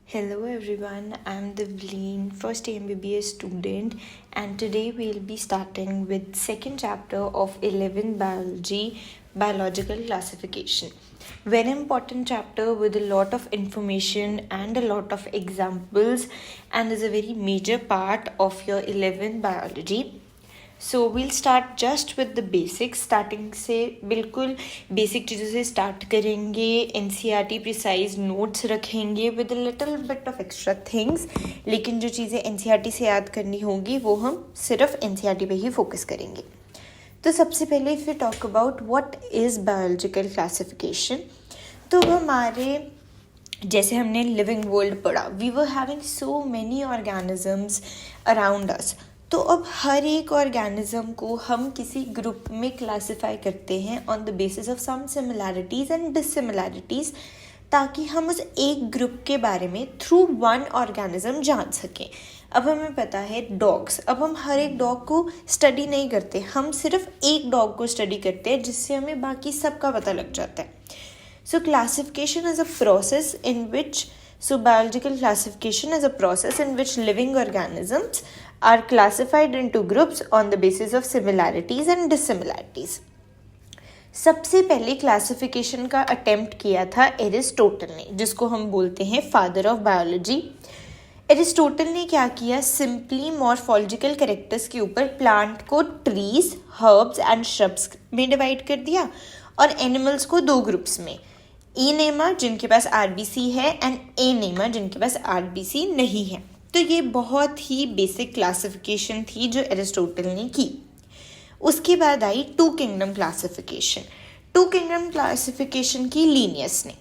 Hello everyone, I'm Devleen, first year MBBS student, and today we'll be starting with second chapter of 11 biology, biological classification. Very important chapter with a lot of information and a lot of examples, and is a very major part of your 11 biology. So we'll start just with the basics. Starting से बिल्कुल basic चीज़ों से start करेंगे. NCERT precise notes रखेंगे with a little bit of extra things. लेकिन जो चीज़ें NCERT से याद करनी होगी वो हम सिर्फ NCERT पे ही फोकस करेंगे. तो सबसे पहले if you talk about what is biological classification, तो हमारे जैसे हमने लिविंग वर्ल्ड पढ़ा, we were having so many organisms around us. तो अब हर एक ऑर्गेनिज्म को हम किसी ग्रुप में क्लासिफाई करते हैं on the basis of some similarities and dissimilarities, ताकि हम उस एक ग्रुप के बारे में थ्रू वन ऑर्गेनिज्म जान सकें. अब हमें पता है डॉग्स, अब हम हर एक डॉग को स्टडी नहीं करते, हम सिर्फ एक डॉग को स्टडी करते हैं जिससे हमें बाकी सब का पता लग जाता है. सो classification is a process in which biological classification is a process in which living organisms are classified into groups on the basis of similarities and dissimilarities. सबसे पहले क्लासिफिकेशन का अटेम्प्ट किया था एरिस्टोटल ने, जिसको हम बोलते हैं फादर ऑफ बायोलॉजी. एरिस्टोटल ने क्या किया, सिंपली मॉर्फोलॉजिकल कैरेक्टर्स के ऊपर प्लांट को ट्रीज, हर्ब्स एंड श्रब्स में डिवाइड कर दिया और एनिमल्स को दो ग्रुप्स में, इनेमा जिनके पास RBC है एंड एनेमा जिनके पास RBC नहीं है. तो ये बहुत ही बेसिक क्लासिफिकेशन थी जो एरिस्टोटल ने की. उसके बाद I two kingdom classification. Two kingdom classification की लीनियस ने,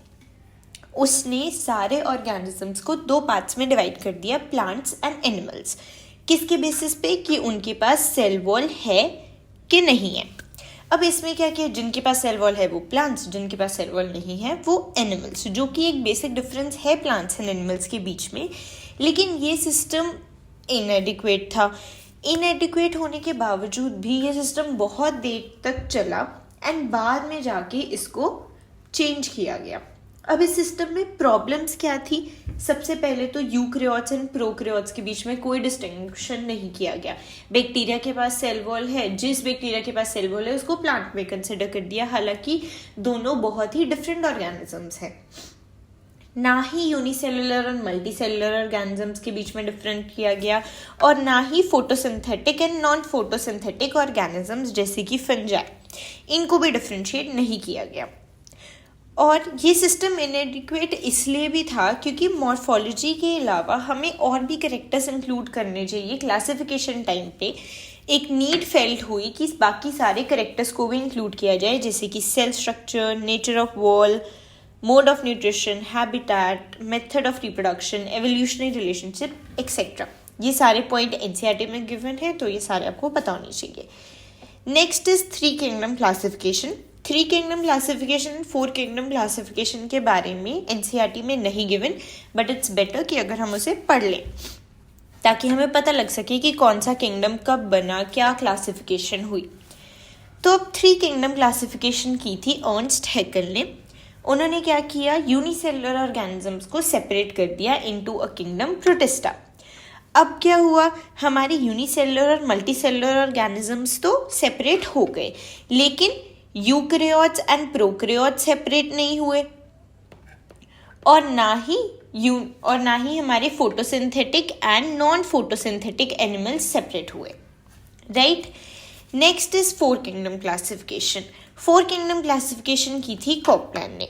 उसने सारे ऑर्गेनिजम्स को दो पार्ट्स में डिवाइड कर दिया, प्लांट्स एंड एनिमल्स. किसके बेसिस पे, कि उनके पास सेल वॉल है कि नहीं है. अब इसमें क्या किया, जिनके पास सेल वॉल है वो प्लांट्स, जिनके पास सेल वॉल नहीं है वो एनिमल्स, जो कि एक बेसिक डिफरेंस है प्लांट्स एंड एनिमल्स के बीच में. लेकिन ये सिस्टम इनएडिक्वेट था. इनएडिक्वेट होने के बावजूद भी ये सिस्टम बहुत देर तक चला एंड बाद में जाके इसको चेंज किया गया. अब इस सिस्टम में प्रॉब्लम्स क्या थी, सबसे पहले तो यूकैरियोट्स एंड प्रोकैरियोट्स के बीच में कोई डिस्टिंक्शन नहीं किया गया. बैक्टीरिया के पास सेल वॉल है, जिस बैक्टीरिया के पास सेल वॉल है उसको प्लांट में कंसिडर कर दिया, हालांकि दोनों बहुत ही डिफरेंट ऑर्गेनिजम्स हैं. ना ही यूनिसेलुलर और मल्टीसेलुलर ऑर्गेनिजम्स के बीच में डिफरेंट किया गया, और ना ही photosynthetic and non photosynthetic organisms जैसे कि फंजाई, इनको भी डिफ्रेंशिएट नहीं किया गया. और ये सिस्टम इनएडिक्वेट इसलिए भी था क्योंकि मॉर्फोलॉजी के अलावा हमें और भी कैरेक्टर्स इंक्लूड करने चाहिए. क्लासिफिकेशन टाइम पे एक नीड फेल्ट हुई कि बाकी सारे कैरेक्टर्स को भी इंक्लूड किया जाए, जैसे कि cell structure, nature of wall, mode of nutrition, habitat, method of reproduction, evolutionary relationship etcetera. ये सारे पॉइंट NCERT में गिवन है, तो ये सारे आपको पता होने चाहिए. Next is three kingdom classification. Three kingdom classification, four kingdom classification के बारे में NCERT में नहीं गिवन, बट इट्स बेटर कि अगर हम उसे पढ़ लें ताकि हमें पता लग सके कि कौन सा किंगडम कब बना, क्या क्लासिफिकेशन हुई. तो अब थ्री किंगडम क्लासिफिकेशन की थी अर्नस्ट हैकेल ने. उन्होंने क्या किया, यूनिसेलुलर ऑर्गेनिजम्स को सेपरेट कर दिया इनटू अ किंगडम प्रोटिस्टा. अब क्या हुआ, हमारे यूनिसेलुलर और मल्टीसेलुलर ऑर्गेनिजम्स तो सेपरेट हो गए, लेकिन यूकैरियोट्स एंड प्रोकैरियोट्स सेपरेट नहीं हुए, और ना ही हमारे photosynthetic and non photosynthetic animals separate हुए. Right. Next is four kingdom classification. Four kingdom classification की थी कॉपलैंड ने.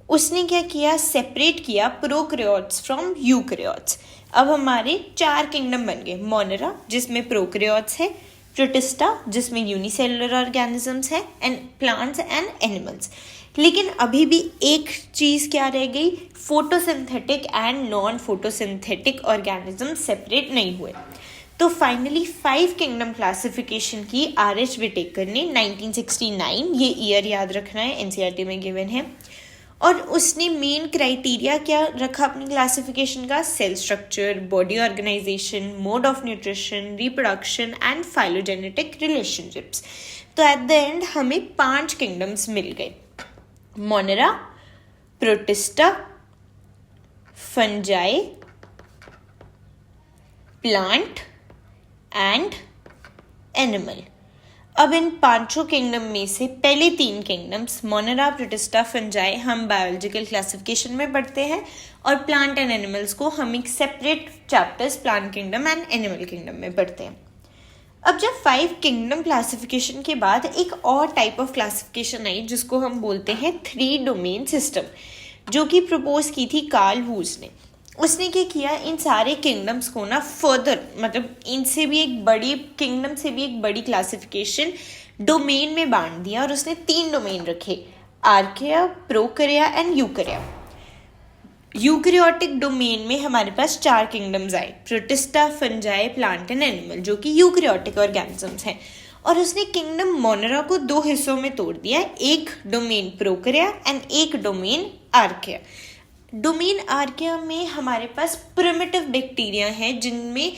उसने क्या किया, सेपरेट किया प्रोकैरियोट्स फ्रॉम यूकैरियोट्स. अब हमारे चार किंगडम बन गए, मोनेरा जिसमें प्रोकैरियोट्स है, प्रोटिस्टा जिसमें यूनिसेलुलर ऑर्गेनिजम्स है, एंड प्लांट्स एंड एनिमल्स. लेकिन अभी भी एक चीज़ क्या रह गई, photosynthetic and non photosynthetic organisms separate नहीं हुए. तो फाइनली फाइव किंगडम क्लासिफिकेशन की RH विटेकर ने 1969, ये ईयर याद रखना है, NCERT में गिवन है. और उसने मेन क्राइटेरिया क्या रखा अपनी क्लासिफिकेशन का, cell structure, body organisation, mode of nutrition, reproduction and phylogenetic relationships. तो एट द एंड हमें 5 किंगडम्स मिल गए, monera, protista, fungi, plant and animal. अब इन पांचों किंगडम में से पहले तीन किंगडम्स मोनेरा, प्रोटिस्टा, फंजाई हम बायोलॉजिकल क्लासिफिकेशन में पढ़ते हैं और प्लांट एंड एनिमल्स को हम एक separate chapters plant kingdom and animal kingdom में पढ़ते हैं। अब जब 5 किंगडम क्लासिफिकेशन के बाद एक और टाइप ऑफ क्लासिफिकेशन आई जिसको हम बोलते हैं 3 डोमेन सिस्टम, जो कि प्रपोज की थी कार्ल वूज ने। उसने क्या किया, इन सारे किंगडम्स को ना फर्दर मतलब इनसे भी एक बड़ी किंगडम से भी एक बड़ी क्लासिफिकेशन डोमेन में बांट दिया और उसने 3 डोमेन रखे, archaea, prokarya and eukarya. Eukaryotic domain में हमारे पास 4 किंगडम्स आए, protista, fungi, plant and animal, जो कि यूकैरियोटिक ऑर्गेनिजम्स हैं। और उसने किंगडम मोनेरा को 2 हिस्सों में तोड़ दिया, एक डोमेन प्रोकैरिया एंड एक डोमेन आर्किया। डोमेन आर्किया में हमारे पास प्रिमिटिव बैक्टीरिया हैं जिनमें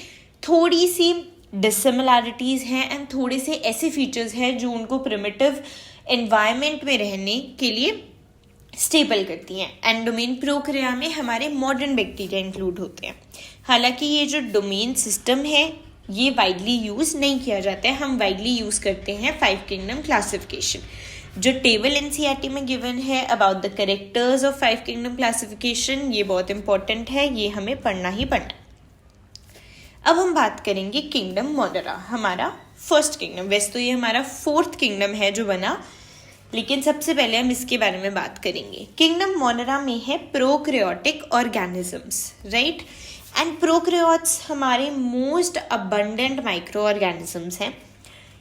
थोड़ी सी डिसिमिलैरिटीज़ हैं एंड थोड़े से ऐसे फीचर्स हैं जो उनको प्रिमिटिव एनवायरनमेंट में रहने के लिए स्टेबल करती हैं। एंड डोमेन प्रोकैरिया में हमारे मॉडर्न बैक्टीरिया इंक्लूड होते हैं। हालांकि ये जो डोमेन सिस्टम है ये वाइडली यूज़ नहीं किया जाता है, हम वाइडली यूज़ करते हैं 5 किंगडम क्लासिफिकेशन। जो टेबल एनसीईआरटी में गिवन है about the characters of 5 kingdom classification, ये बहुत इंपॉर्टेंट है, ये हमें पढ़ना ही पढ़ना है। अब हम बात करेंगे किंगडम मोनेरा, हमारा फर्स्ट किंगडम। वैसे तो ये हमारा 4th किंगडम है जो बना, लेकिन सबसे पहले हम इसके बारे में बात करेंगे। किंगडम मोनेरा में है prokaryotic organisms, right. And prokaryotes हमारे मोस्ट अबंडेंट माइक्रो ऑर्गेनिजम्स हैं।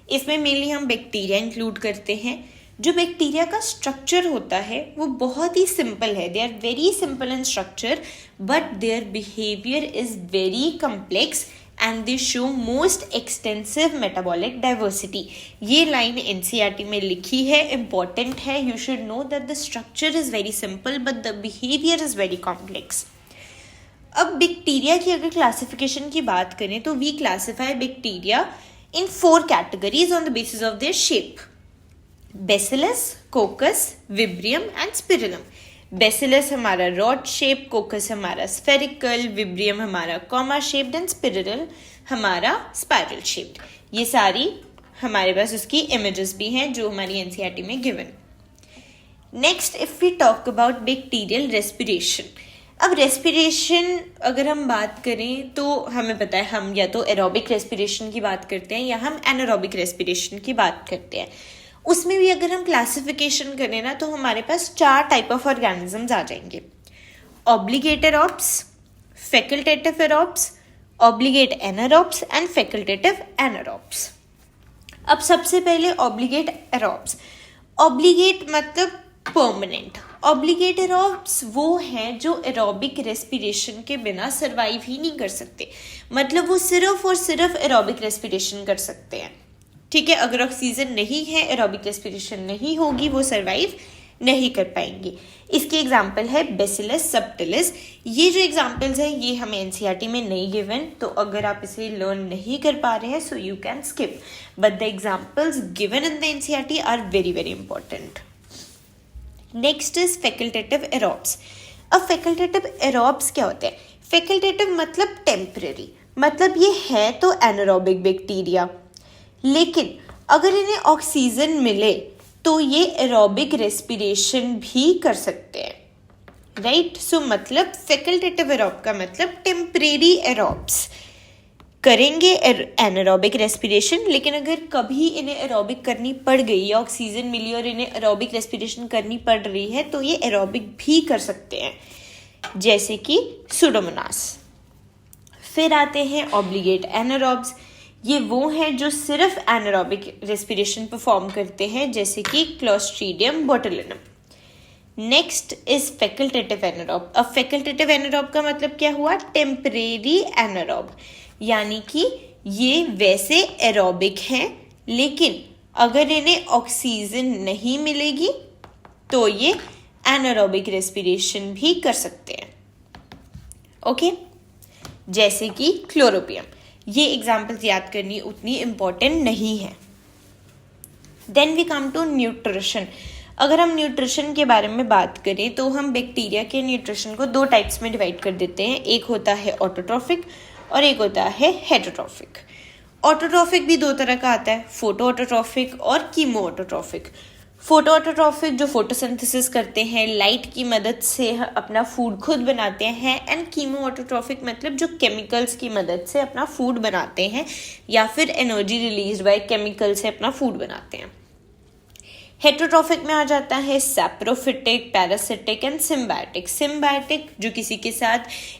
इसमें मेनली हम बैक्टीरिया इंक्लूड करते हैं। जो बैक्टीरिया का स्ट्रक्चर होता है वो बहुत ही सिंपल है, they are very simple in structure but their behaviour is very complex and they show most extensive metabolic diversity. ये लाइन एनसीईआरटी में लिखी है, इंपॉर्टेंट है, you should know that the structure is very simple but the behaviour is very complex. अब bacteria की अगर classification की बात करें तो we classify bacteria in 4 categories on the basis of their shape, bacillus, coccus, विब्रियम and स्पिरुलम। Bacillus हमारा rod shape, कोकस हमारा spherical, विब्रियम हमारा कॉमा शेप्ड एंड स्पिरुल हमारा स्पाइरल शेप्ड। ये सारी हमारे पास उसकी इमेजेस भी हैं जो हमारी एनसीईआरटी में given. Next if we talk about bacterial respiration. अब रेस्पिरेशन अगर हम बात करें तो हमें पता है हम या तो एरोबिक रेस्पिरेशन की बात करते हैं या हम एनारोबिक रेस्पिरेशन की बात करते हैं। उसमें भी अगर हम क्लासिफिकेशन करें ना तो हमारे पास 4 टाइप ऑफ ऑर्गेनिजम्स आ जाएंगे, obligate aerobes, facultative aerobes, obligate anaerobes and facultative anaerobes. अब सबसे पहले ऑब्लिगेट एरोब्स। ऑब्लिगेट मतलब परमानेंट। ऑब्लिगेट एरोब्स वो हैं जो एरोबिक रेस्पिरेशन के बिना सर्वाइव ही नहीं कर सकते, मतलब वो सिर्फ और सिर्फ एरोबिक रेस्पिरेशन कर सकते हैं, ठीक है। अगर ऑक्सीजन नहीं है, एरोबिक रेस्पिरेशन नहीं होगी, वो सर्वाइव नहीं कर पाएंगे। इसकी एग्जांपल है बेसिलस सबटिलिस। ये जो एग्जांपल्स हैं ये हमें एनसीईआरटी में नहीं गिवन, तो अगर आप इसे लर्न नहीं कर पा रहे हैं so you can skip, but the examples given in the NCERT are very very important. Next is facultative aerobes. अब फैकल्टेटिव एरोब्स क्या होते हैं? फैकल्टेटिव मतलब टेम्परेरी, मतलब ये है तो एनारोबिक बैक्टीरिया, लेकिन अगर इन्हें ऑक्सीजन मिले तो ये एरोबिक रेस्पिरेशन भी कर सकते हैं, राइट। सो मतलब फैकल्टेटिव एरोब का मतलब टेम्परेरी एरोब्स करेंगे एनारोबिक रेस्पिरेशन, लेकिन अगर कभी इन्हें एरोबिक करनी पड़ गई या ऑक्सीजन मिली और इन्हें एरोबिक रेस्पिरेशन करनी पड़ रही है तो ये एरोबिक भी कर सकते हैं, जैसे कि सुडोमोनास। फिर आते हैं ऑब्लिगेट एनारोब्स। ये वो हैं जो सिर्फ एनारोबिक रेस्पिरेशन परफॉर्म करते हैं, जैसे कि clostridium botulinum. Next is facultative anaerobe. अब फैकल्टेटिव एनारोब का मतलब क्या हुआ? टेम्परेरी एनारोब, यानी कि ये वैसे एरोबिक हैं लेकिन अगर इन्हें ऑक्सीजन नहीं मिलेगी तो ये एनारोबिक रेस्पिरेशन भी कर सकते हैं, ओके। जैसे कि क्लोरोपियम। ये एग्जाम्पल्स याद करनी उतनी इम्पोर्टेंट नहीं है। Then we come to nutrition. अगर हम न्यूट्रिशन के बारे में बात करें तो हम बैक्टीरिया के न्यूट्रिशन को 2 टाइप्स में डिवाइड कर देते हैं। एक होता है ऑटोट्रॉफिक और एक होता है हेटरोट्रॉफिक। ऑटोट्रॉफिक भी दो तरह का आता है, फोटो ऑटोट्रॉफिक और कीमो ऑटोट्रॉफिक। फोटो ऑटोट्रॉफिक जो फोटोसिंथेसिस करते हैं, लाइट की मदद से अपना फूड खुद बनाते हैं, एंड कीमो ऑटोट्रॉफिक मतलब जो केमिकल्स की मदद से अपना फूड बनाते हैं या फिर एनर्जी रिलीज बाय केमिकल से अपना फूड बनाते हैं। हेटरोट्रॉफिक में आ जाता है saprophytic, parasitic and symbiotic. Symbiotic जो किसी के साथ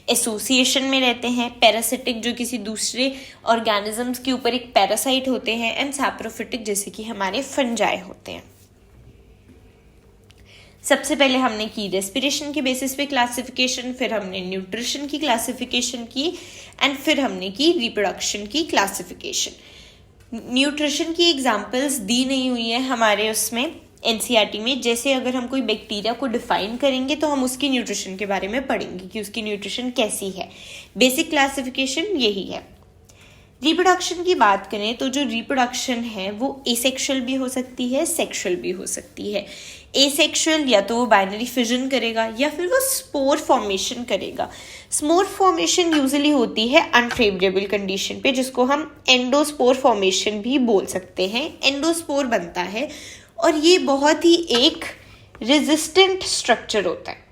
एसोसिएशन में रहते हैं, पैरासिटिक जो किसी दूसरे ऑर्गेनिजम्स के ऊपर एक पैरासाइट होते हैं, एंड सैप्रोफिटिक जैसे कि हमारे फंजाई होते हैं। सबसे पहले हमने की रेस्पिरेशन के बेसिस पे क्लासिफिकेशन, फिर हमने न्यूट्रिशन की क्लासिफिकेशन की, एंड फिर हमने की रिप्रोडक्शन की क्लासिफिकेशन। न्यूट्रिशन की एग्जांपल्स दी नहीं हुई है हमारे उसमें एनसीईआरटी में। जैसे अगर हम कोई बैक्टीरिया को डिफाइन करेंगे तो हम उसकी न्यूट्रिशन के बारे में पढ़ेंगे कि उसकी न्यूट्रिशन कैसी है। बेसिक क्लासिफिकेशन यही है। रिप्रोडक्शन की बात करें तो जो रिप्रोडक्शन है वो एसेक्सुअल भी हो सकती है, सेक्सुअल भी हो सकती है। एसेक्सुअल या तो वो बाइनरी फिजन करेगा या फिर वो स्पोर फॉर्मेशन करेगा। स्पोर फॉर्मेशन यूजुअली होती है अनफेवरेबल कंडीशन पे, जिसको हम एंडोस्पोर फॉर्मेशन भी बोल सकते हैं। एंडोस्पोर बनता है और ये बहुत ही एक रेजिस्टेंट स्ट्रक्चर होता है।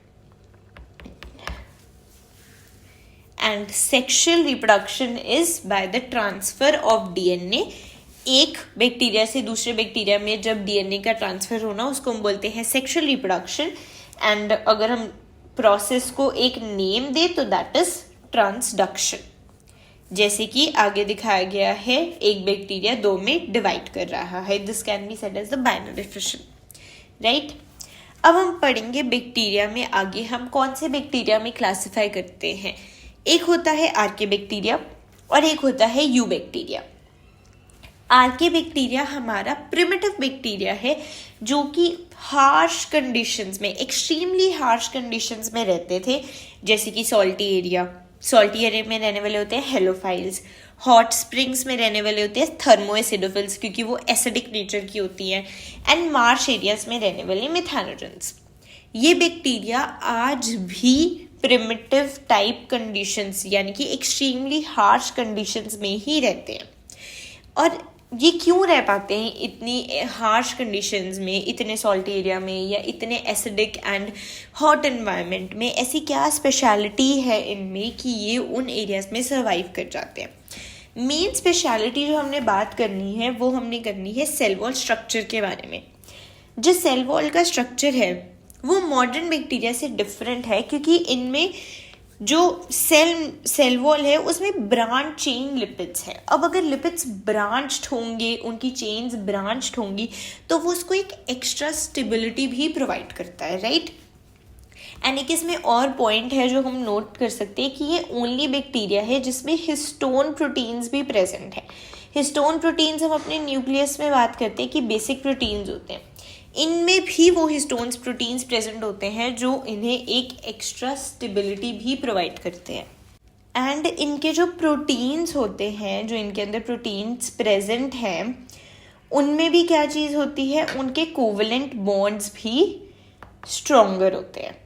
And sexual reproduction is by the transfer of DNA. एक बैक्टीरिया से दूसरे बैक्टीरिया में जब डीएनए का ट्रांसफर होना उसको हम बोलते हैं सेक्सुअल रिप्रोडक्शन। एंड अगर हम प्रोसेस को एक नेम दे तो दैट इज ट्रांसडक्शन। जैसे कि आगे दिखाया गया है, एक बैक्टीरिया दो में डिवाइड कर रहा है, this can be said as the binary fission, right. अब हम पढ़ेंगे बैक्टीरिया में आगे हम कौन से बैक्टीरिया में क्लासिफाई करते हैं। एक होता है आर्के बैक्टीरिया और एक होता है यू बैक्टीरिया। आर्के बैक्टीरिया हमारा प्रिमिटिव बैक्टीरिया है जो कि हार्श कंडीशंस में, एक्सट्रीमली हार्श कंडीशंस में रहते थे, जैसे कि सॉल्टी एरिया में रहने वाले होते हैं हेलोफाइल्स, हॉट स्प्रिंग्स में रहने वाले होते हैं थर्मोएसिडोफिल्स क्योंकि वो एसिडिक नेचर की होती हैं, एंड मार्श एरियाज में रहने वाले मेथानोजेंस। ये बैक्टीरिया आज भी प्रिमिटिव टाइप कंडीशंस यानी कि एक्सट्रीमली हार्श कंडीशंस में ही रहते हैं। और ये क्यों रह पाते हैं इतनी हार्श कंडीशंस में, इतने सॉल्टी एरिया में या इतने एसिडिक एंड हॉट एनवायरनमेंट में? ऐसी क्या स्पेशलिटी है इनमें कि ये उन एरियाज में सर्वाइव कर जाते हैं? मेन स्पेशलिटी जो हमने बात करनी है वो हमने करनी है सेल वॉल स्ट्रक्चर के बारे में। जो सेल वॉल का स्ट्रक्चर है वो मॉडर्न बैक्टीरिया से डिफरेंट है क्योंकि इनमें जो सेल वॉल है उसमें ब्रांच चेन लिपिड्स है। अब अगर लिपिड्स ब्रांच्ड होंगे, उनकी चेन्स ब्रांच्ड होंगी तो वो उसको एक एक्स्ट्रा स्टेबिलिटी भी प्रोवाइड करता है, राइट। एंड एक इसमें और पॉइंट है जो हम नोट कर सकते हैं कि ये ओनली बैक्टीरिया है जिसमें हिस्टोन प्रोटीन्स भी प्रेजेंट है। हिस्टोन प्रोटीन्स हम अपने न्यूक्लियस में बात करते हैं कि बेसिक प्रोटीन्स होते हैं, इनमें भी वो हिस्टोन्स प्रोटीन्स प्रेजेंट होते हैं जो इन्हें एक एक्स्ट्रा स्टेबिलिटी भी प्रोवाइड करते हैं। एंड इनके जो प्रोटीन्स होते हैं, जो इनके अंदर प्रोटीन्स प्रेजेंट हैं, उनमें भी क्या चीज़ होती है, उनके कोवेलेंट बॉन्ड्स भी स्ट्रॉन्गर होते हैं।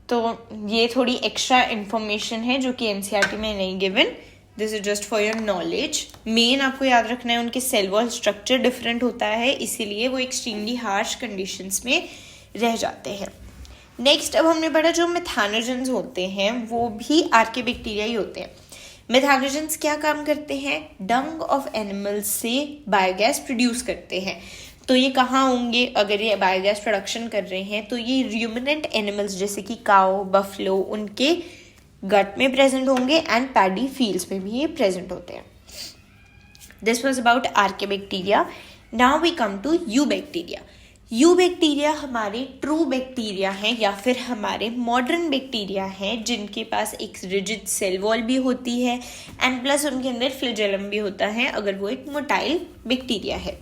तो ये थोड़ी एक्स्ट्रा इन्फॉर्मेशन है जो कि एनसीईआरटी में नहीं given, this is just for your knowledge. Main आपको याद रखना है उनके सेल वॉल स्ट्रक्चर डिफरेंट होता है, इसीलिए वो एक्सट्रीमली हार्श कंडीशंस में रह जाते हैं। नेक्स्ट अब हमने पढ़ा जो मेथानोजेंस होते हैं वो भी आर्के बैक्टीरिया ही होते हैं। मेथानोजेंस क्या काम करते हैं? डंग ऑफ एनिमल्स से बायोगैस प्रोड्यूस करते हैं। तो ये कहाँ होंगे? अगर ये बायोगैस प्रोडक्शन कर रहे हैं तो ये र्यूमिनेंट एनिमल्स जैसे कि काओ, बफलो, उनके गट में प्रेजेंट होंगे एंड पैडी फील्ड्स में भी ये प्रेजेंट होते हैं। This was about archaebacteria. Now we come to eubacteria. Eubacteria हमारे ट्रू बैक्टीरिया हैं या फिर हमारे मॉडर्न बैक्टीरिया हैं जिनके पास एक रिजिड सेल वॉल भी होती है एंड प्लस उनके अंदर फ्लैजेलम भी होता है अगर वो एक मोटाइल बैक्टीरिया है।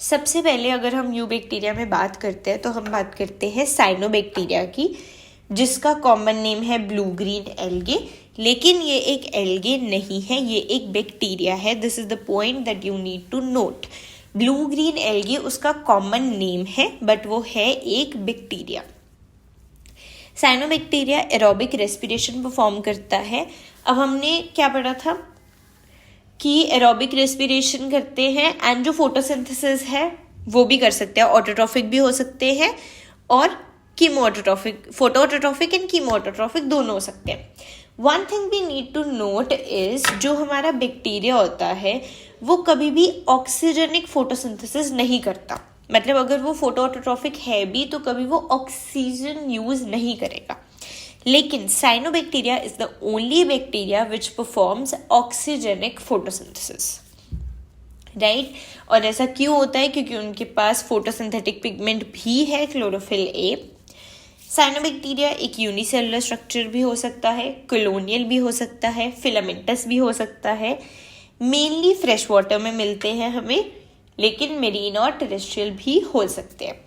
सबसे पहले अगर हम यू बैक्टीरिया में बात करते हैं तो हम बात करते हैं साइनोबैक्टीरिया की, जिसका कॉमन नेम है ब्लू ग्रीन एल्गे, लेकिन ये एक एल्गे नहीं है, ये एक बैक्टीरिया है। This is the point that you need to note. Blue green algae उसका कॉमन नेम है बट वो है एक bacteria. Cyanobacteria aerobic respiration perform करता है। अब हमने क्या पढ़ा था कि एरोबिक रेस्पिरेशन करते हैं एंड जो फोटोसिंथेसिस है वो भी कर सकते हैं, ऑटोट्रॉफिक भी हो सकते हैं और कीमोऑटोट्रॉफिक, फोटोऑटोट्रॉफिक एंड कीमोऑटोट्रॉफिक दोनों हो सकते हैं। One thing we need to note is जो हमारा बैक्टीरिया होता है वो कभी भी ऑक्सीजनिक फोटोसिंथेसिस नहीं करता, मतलब अगर वो फोटोऑटोट्रॉफिक है भी तो कभी वो ऑक्सीजन यूज नहीं करेगा। लेकिन cyanobacteria is the only bacteria which performs oxygenic photosynthesis, right. और ऐसा क्यों होता है? क्योंकि उनके पास फोटोसिंथेटिक पिगमेंट भी है, क्लोरोफिल ए। साइनोबैक्टीरिया एक यूनिसेलुलर स्ट्रक्चर भी हो सकता है, कॉलोनियल भी हो सकता है, फिलामेंटस भी हो सकता है। मेनली फ्रेश वाटर में मिलते हैं हमें, लेकिन मेरीन और टेरेस्ट्रियल भी हो सकते हैं।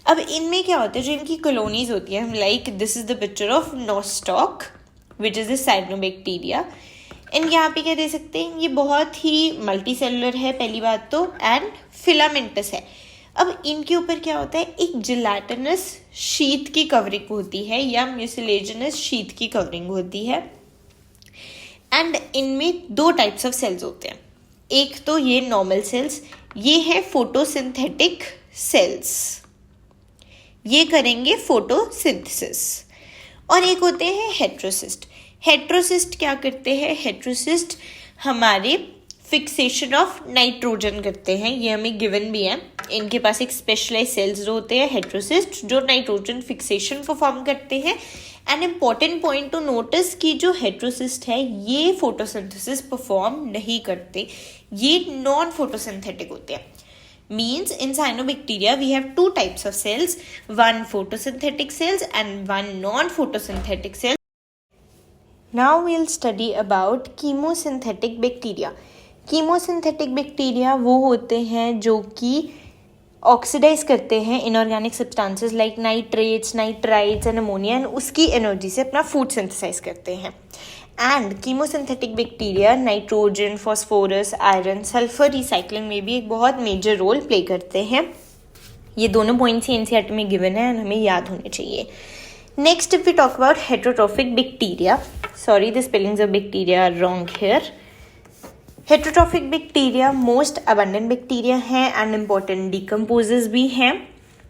अब इनमें क्या होता है, जो इनकी कॉलोनीज होती है, हम like this is the picture of Nostoc which is the cyanobacteria. And यहाँ पे क्या दे सकते हैं, ये बहुत ही मल्टी सेलुलर है पहली बात तो, एंड फिलामेंटस है। अब इनके ऊपर क्या होता है, एक जिलेटिनस शीट की कवरिंग होती है या म्यूसिलेजिनस शीट की कवरिंग होती है। एंड इनमें दो टाइप्स ऑफ सेल्स होते हैं, एक तो ये नॉर्मल सेल्स, ये है फोटोसिंथेटिक सेल्स, ये करेंगे फोटोसिंथेसिस। और एक होते हैं हेट्रोसिस्ट। हेट्रोसिस्ट क्या करते हैं? हेट्रोसिस्ट हमारे फिक्सेशन ऑफ नाइट्रोजन करते हैं, ये हमें गिवन भी है। इनके पास एक स्पेशलाइज सेल्स होते हैं हेट्रोसिस्ट जो नाइट्रोजन फिक्सेशन परफॉर्म करते हैं। An important point two notice कि जो हेट्रोसिस्ट है ये फोटोसिंथेसिस परफॉर्म नहीं करते, ये नॉन फोटोसिंथेटिक होते हैं। Means in cyanobacteria we have two types of cells, one photosynthetic cells and one non-photosynthetic cells. Now we'll study about chemosynthetic bacteria. Chemosynthetic bacteria वो होते हैं जो कि ऑक्सीडाइज करते हैं inorganic substances like nitrates, nitrites and ammonia, and उसकी energy से अपना फूड सिंथेसाइज करते हैं। And chemosynthetic bacteria nitrogen, phosphorus, iron, sulphur recycling में भी एक बहुत मेजर रोल प्ले करते हैं। ये दोनों पॉइंट्स ही एनसीईआरटी में गिवन है एंड हमें याद होने चाहिए। Next if we talk about heterotrophic bacteria, sorry the spellings of bacteria are wrong here. Heterotrophic bacteria most abundant bacteria हैं एंड इम्पॉर्टेंट डिकम्पोजर्स भी हैं।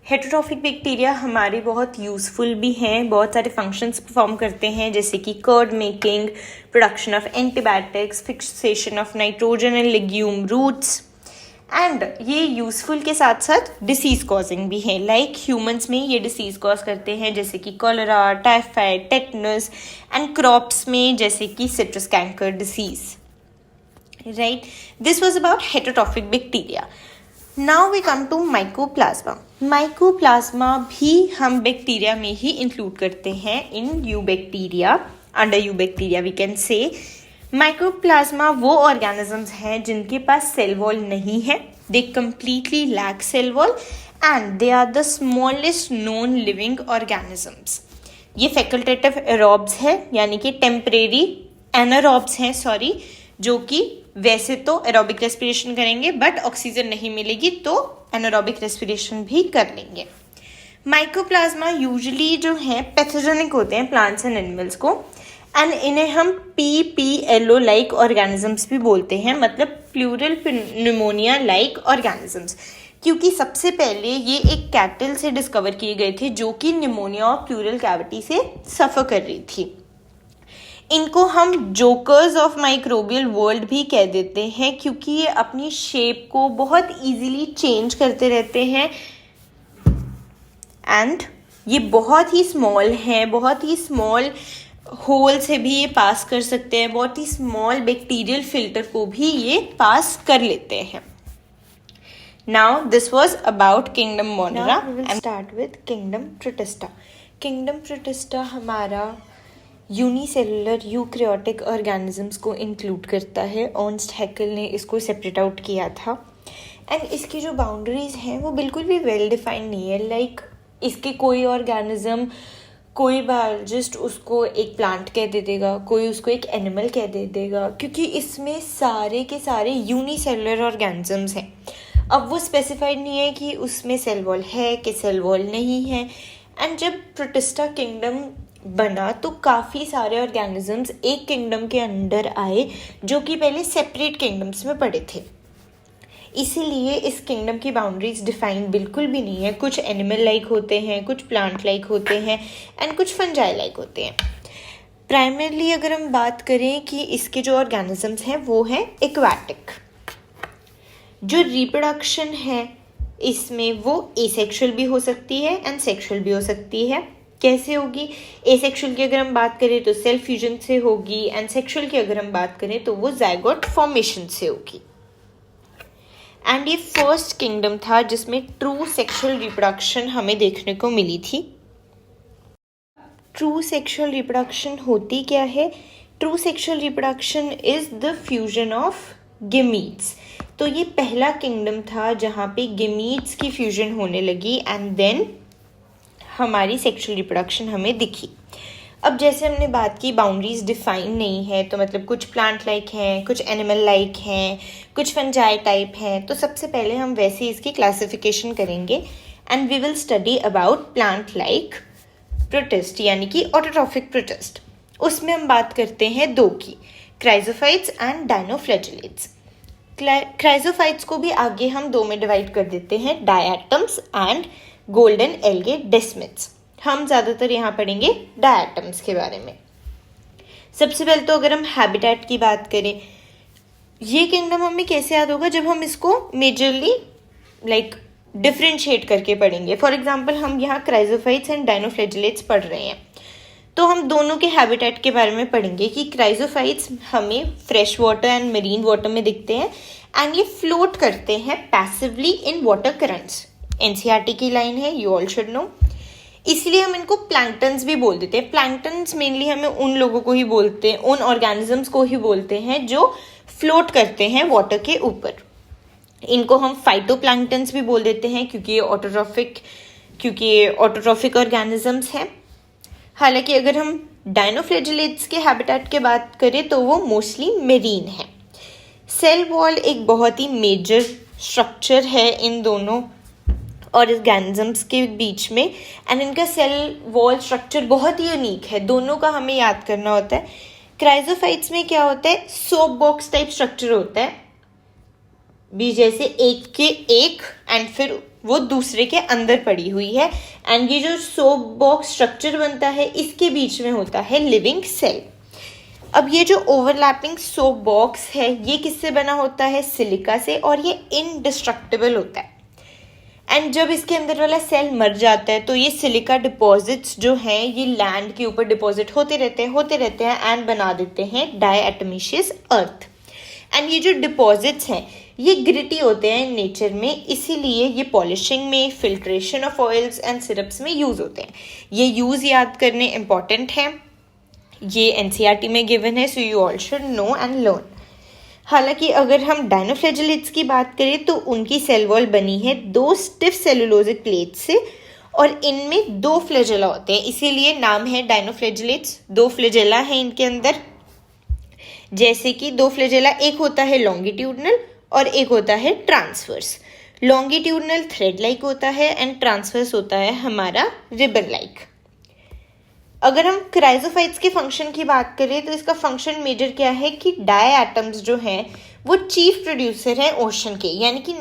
हेटेरोट्रॉफिक बैक्टीरिया हमारे बहुत यूजफुल भी हैं, बहुत सारे फंक्शंस परफॉर्म करते हैं जैसे कि curd making, production of antibiotics, fixation of nitrogen and legume roots. And ये यूजफुल के साथ साथ डिसीज कॉजिंग भी है, लाइक ह्यूमंस में ये डिसीज कॉज करते हैं जैसे कि cholera, typhoid, tetanus, and crops में जैसे कि citrus canker disease, right. This was about heterotrophic bacteria. Now we come to mycoplasma. Mycoplasma भी हम बैक्टीरिया में ही इंक्लूड करते हैं in eubacteria, under eubacteria we can say. Mycoplasma वो ऑर्गेनिजम्स हैं जिनके पास सेल वॉल नहीं है, they completely lack cell wall and they are the smallest known living organisms. ये फैकल्टेटिव एरोब्स है, यानी कि टेम्परेरी एनारोब्स हैं, सॉरी, जो कि वैसे तो एरोबिक रेस्पिरेशन करेंगे बट ऑक्सीजन नहीं मिलेगी तो एनारोबिक रेस्पिरेशन भी कर लेंगे। माइकोप्लाज्मा यूजुअली जो है पैथोजेनिक होते हैं प्लांट्स एंड एनिमल्स को, एंड इन्हें हम PPLO लाइक ऑर्गेनिजम्स भी बोलते हैं, मतलब प्लूरल न्यूमोनिया लाइक ऑर्गेनिजम्स, क्योंकि सबसे पहले ये एक कैटल से डिस्कवर किए गए थे जो कि निमोनिया और प्लूरल कैविटी से सफ़र कर रही थी। इनको हम जोकर्स ऑफ माइक्रोबियल वर्ल्ड भी कह देते हैं क्योंकि ये अपनी शेप को बहुत इजीली चेंज करते रहते हैं एंड ये बहुत ही स्मॉल हैं, बहुत ही स्मॉल होल से भी ये पास कर सकते हैं, बहुत ही स्मॉल बैक्टीरियल फिल्टर को भी ये पास कर लेते हैं। Now this was about kingdom Monera and start with kingdom protista. Kingdom protista हमारा यूनिसेलुलर यूकैरियोटिक ऑर्गेनिजम्स को इंक्लूड करता है। अर्नस्ट हैकेल ने इसको सेपरेट आउट किया था एंड इसकी जो बाउंड्रीज हैं वो बिल्कुल भी वेल डिफाइंड नहीं है, लाइक इसके कोई ऑर्गेनिज्म, कोई बायोलॉजिस्ट उसको एक प्लांट कह दे देगा, कोई उसको एक एनिमल कह दे देगा, क्योंकि इसमें सारे के सारे यूनिसेलुलर ऑर्गेनिजम्स हैं। अब वो स्पेसिफाइड नहीं है कि उसमें सेल वॉल है कि सेल वॉल नहीं है, एंड जब प्रोटिस्टा किंगडम बना तो काफ़ी सारे ऑर्गेनिजम्स एक किंगडम के अंदर आए जो कि पहले सेपरेट किंगडम्स में पड़े थे। इसीलिए इस किंगडम की बाउंड्रीज डिफाइन बिल्कुल भी नहीं है। कुछ एनिमल लाइक होते हैं, कुछ प्लांट लाइक होते हैं एंड कुछ फंजाई लाइक होते हैं। प्राइमरली अगर हम बात करें कि इसके जो ऑर्गेनिजम्स हैं वो हैं एक्वाटिक। जो रिप्रोडक्शन है इसमें वो एसेक्सुअल भी हो सकती है एंड सेक्सुअल भी हो सकती है। कैसे होगी? एसेक्सुअल की अगर हम बात करें तो सेल फ्यूजन से होगी एंड सेक्सुअल की अगर हम बात करें तो वो जाइगोट फॉर्मेशन से होगी। एंड ये फर्स्ट किंगडम था जिसमें ट्रू सेक्सुअल रिप्रोडक्शन हमें देखने को मिली थी। ट्रू सेक्सुअल रिप्रोडक्शन होती क्या है? True sexual reproduction is the fusion of gametes. तो ये पहला किंगडम था जहाँ पे गेमीट्स की फ्यूजन होने लगी एंड देन हमारी सेक्सुअल रिप्रोडक्शन हमें दिखी। अब जैसे हमने बात की बाउंड्रीज डिफाइन नहीं है, तो मतलब कुछ प्लांट लाइक हैं, कुछ एनिमल लाइक हैं, कुछ फंजाई टाइप हैं। तो सबसे पहले हम वैसे ही इसकी क्लासिफिकेशन करेंगे and we will study about plant like protist यानी कि ऑटोट्रॉफिक प्रोटिस्ट। उसमें हम बात करते हैं दो की, क्राइजोफाइट्स एंड डायनोफ्लैजेलेट्स। क्राइजोफाइट्स को भी आगे हम दो में डिवाइड कर देते हैं, diatoms and golden algae desmids. हम ज़्यादातर यहाँ पढ़ेंगे डायटम्स के बारे में। सबसे पहले तो अगर हम हैबिटेट की बात करें, ये किंगडम हमें कैसे याद होगा? जब हम इसको मेजरली डिफरेंशिएट करके पढ़ेंगे। फॉर एग्जाम्पल हम यहाँ क्राइजोफाइट्स एंड डायनोफ्लैजेलेट्स पढ़ रहे हैं तो हम दोनों के हैबिटेट के बारे में पढ़ेंगे कि क्राइजोफाइट्स हमें fresh water and marine water में दिखते हैं एंड ये फ्लोट करते हैं passively in water currents. NCERT की लाइन है, यू ऑल शुड नो। इसलिए हम इनको प्लैंक्टन्स भी बोल देते हैं। प्लैंक्टन्स मेनली हमें उन लोगों को ही बोलते हैं, उन ऑर्गेनिजम्स को ही बोलते हैं जो फ्लोट करते हैं वाटर के ऊपर। इनको हम फाइटोप्लैंक्टन्स भी बोल देते हैं क्योंकि ये ऑटोट्रॉफिक ऑर्गेनिजम्स हैं। हालांकि अगर हम डायनोफ्लैजेलेट्स के हैबिटेट की बात करें तो वो मोस्टली मेरीन है। सेल वॉल एक बहुत ही मेजर स्ट्रक्चर है इन दोनों ऑर्गेनिजम्स के बीच में एंड इनका सेल वॉल स्ट्रक्चर बहुत ही यूनिक है। दोनों का हमें याद करना होता है। क्राइजोफाइट्स में क्या होता है? सोप बॉक्स टाइप स्ट्रक्चर होता है, भी जैसे एक के एक एंड फिर वो दूसरे के अंदर पड़ी हुई है एंड ये जो सोप बॉक्स स्ट्रक्चर बनता है इसके बीच में होता है लिविंग सेल। अब ये जो ओवरलैपिंग सोप बॉक्स है ये किससे बना होता है? सिलिका से, और ये इनडिस्ट्रक्टिबल होता है। एंड जब इसके अंदर वाला सेल मर जाता है तो ये सिलिका डिपॉजिट्स जो हैं ये लैंड के ऊपर डिपॉजिट होते रहते हैं एंड बना देते हैं डायटोमिशियस अर्थ। एंड ये जो डिपॉजिट्स हैं ये ग्रिटी होते हैं नेचर में, इसीलिए ये पॉलिशिंग में, filtration of oils and syrups में यूज़ होते हैं। ये यूज़ याद करने इम्पॉर्टेंट है, ये एनसीईआरटी में गिवन है, so you all should know and learn. हालांकि अगर हम डायनोफ्लैजेलेट्स की बात करें तो उनकी सेल वॉल बनी है दो स्टिफ सेलुलोजिक प्लेट्स से और इनमें दो फ्लैजेला होते हैं, इसीलिए नाम है डायनोफ्लैजेलेट्स। दो फ्लैजेला है इनके अंदर, जैसे कि दो फ्लैजेला, एक होता है लॉन्गिट्यूडनल और एक होता है ट्रांसवर्स। लॉन्गिट्यूडनल थ्रेड लाइक होता है एंड ट्रांसवर्स होता है हमारा रिबन लाइक। अगर हम क्राइजोफाइट्स के फंक्शन की बात करें तो इसका फंक्शन मेजर क्या है कि डायटम्स जो हैं वो चीफ प्रोड्यूसर हैं ओशन के, यानी कि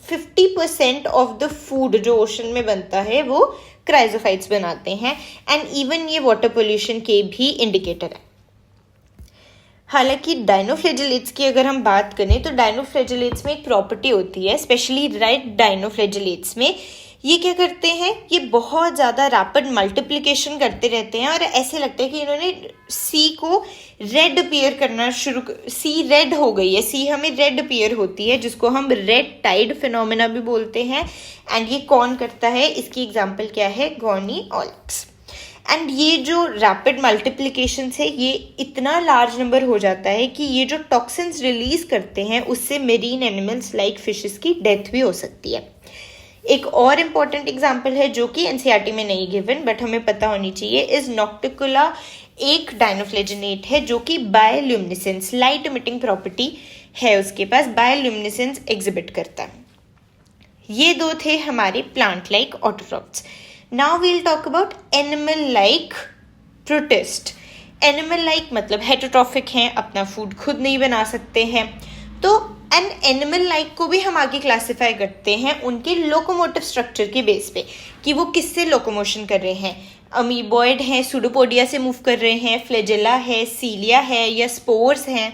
50% ऑफ द फूड जो ओशन में बनता है वो क्राइजोफाइट्स बनाते हैं एंड इवन ये वाटर पोल्यूशन के भी इंडिकेटर है। हालांकि डायनोफ्लैजेलेट्स की अगर हम बात करें तो डायनोफ्लैजेलेट्स में एक प्रॉपर्टी होती है, स्पेशली रेड डायनोफ्लैजेलेट्स में। ये क्या करते हैं? ये बहुत ज़्यादा रैपिड मल्टीप्लिकेशन करते रहते हैं और ऐसे लगता है कि इन्होंने सी को रेड अपीयर करना सी रेड हो गई है, सी हमें रेड अपीयर होती है जिसको हम रेड टाइड फिनोमेना भी बोलते हैं। एंड ये कौन करता है? इसकी एग्जाम्पल क्या है? गॉनी ऑलिक्स। एंड ये जो रैपिड मल्टीप्लिकेशन है ये इतना लार्ज नंबर हो जाता है कि ये जो टॉक्सिन्स रिलीज करते हैं उससे मेरीन एनिमल्स लाइक फिशेस की डेथ भी हो सकती है। एक और इम्पॉर्टेंट एग्जाम्पल है जो कि एनसीईआरटी में नहीं गिवन बट हमें पता होनी चाहिए, इज नॉक्टिकुला। एक डायनोफ्लैजेलेट है जो कि बायोल्यूमिनेसेंस, लाइट इमिटिंग प्रॉपर्टी है उसके पास, बायोल्यूमिनेसेंस एग्जिबिट करता है। ये दो थे हमारे plant like autotrophs. Now we'll talk about animal like protist. Animal like मतलब हेटरोट्रॉफिक हैं, अपना फूड खुद नहीं बना सकते हैं। तो एन एनिमल लाइक को भी हम आगे क्लासिफाई करते हैं उनके लोकोमोटिव स्ट्रक्चर के बेस पे कि वो किससे लोकोमोशन कर रहे हैं। अमीबॉइड हैं, सूडोपोडिया से मूव कर रहे हैं, फ्लैजेला है, सीलिया है या स्पोर्स हैं।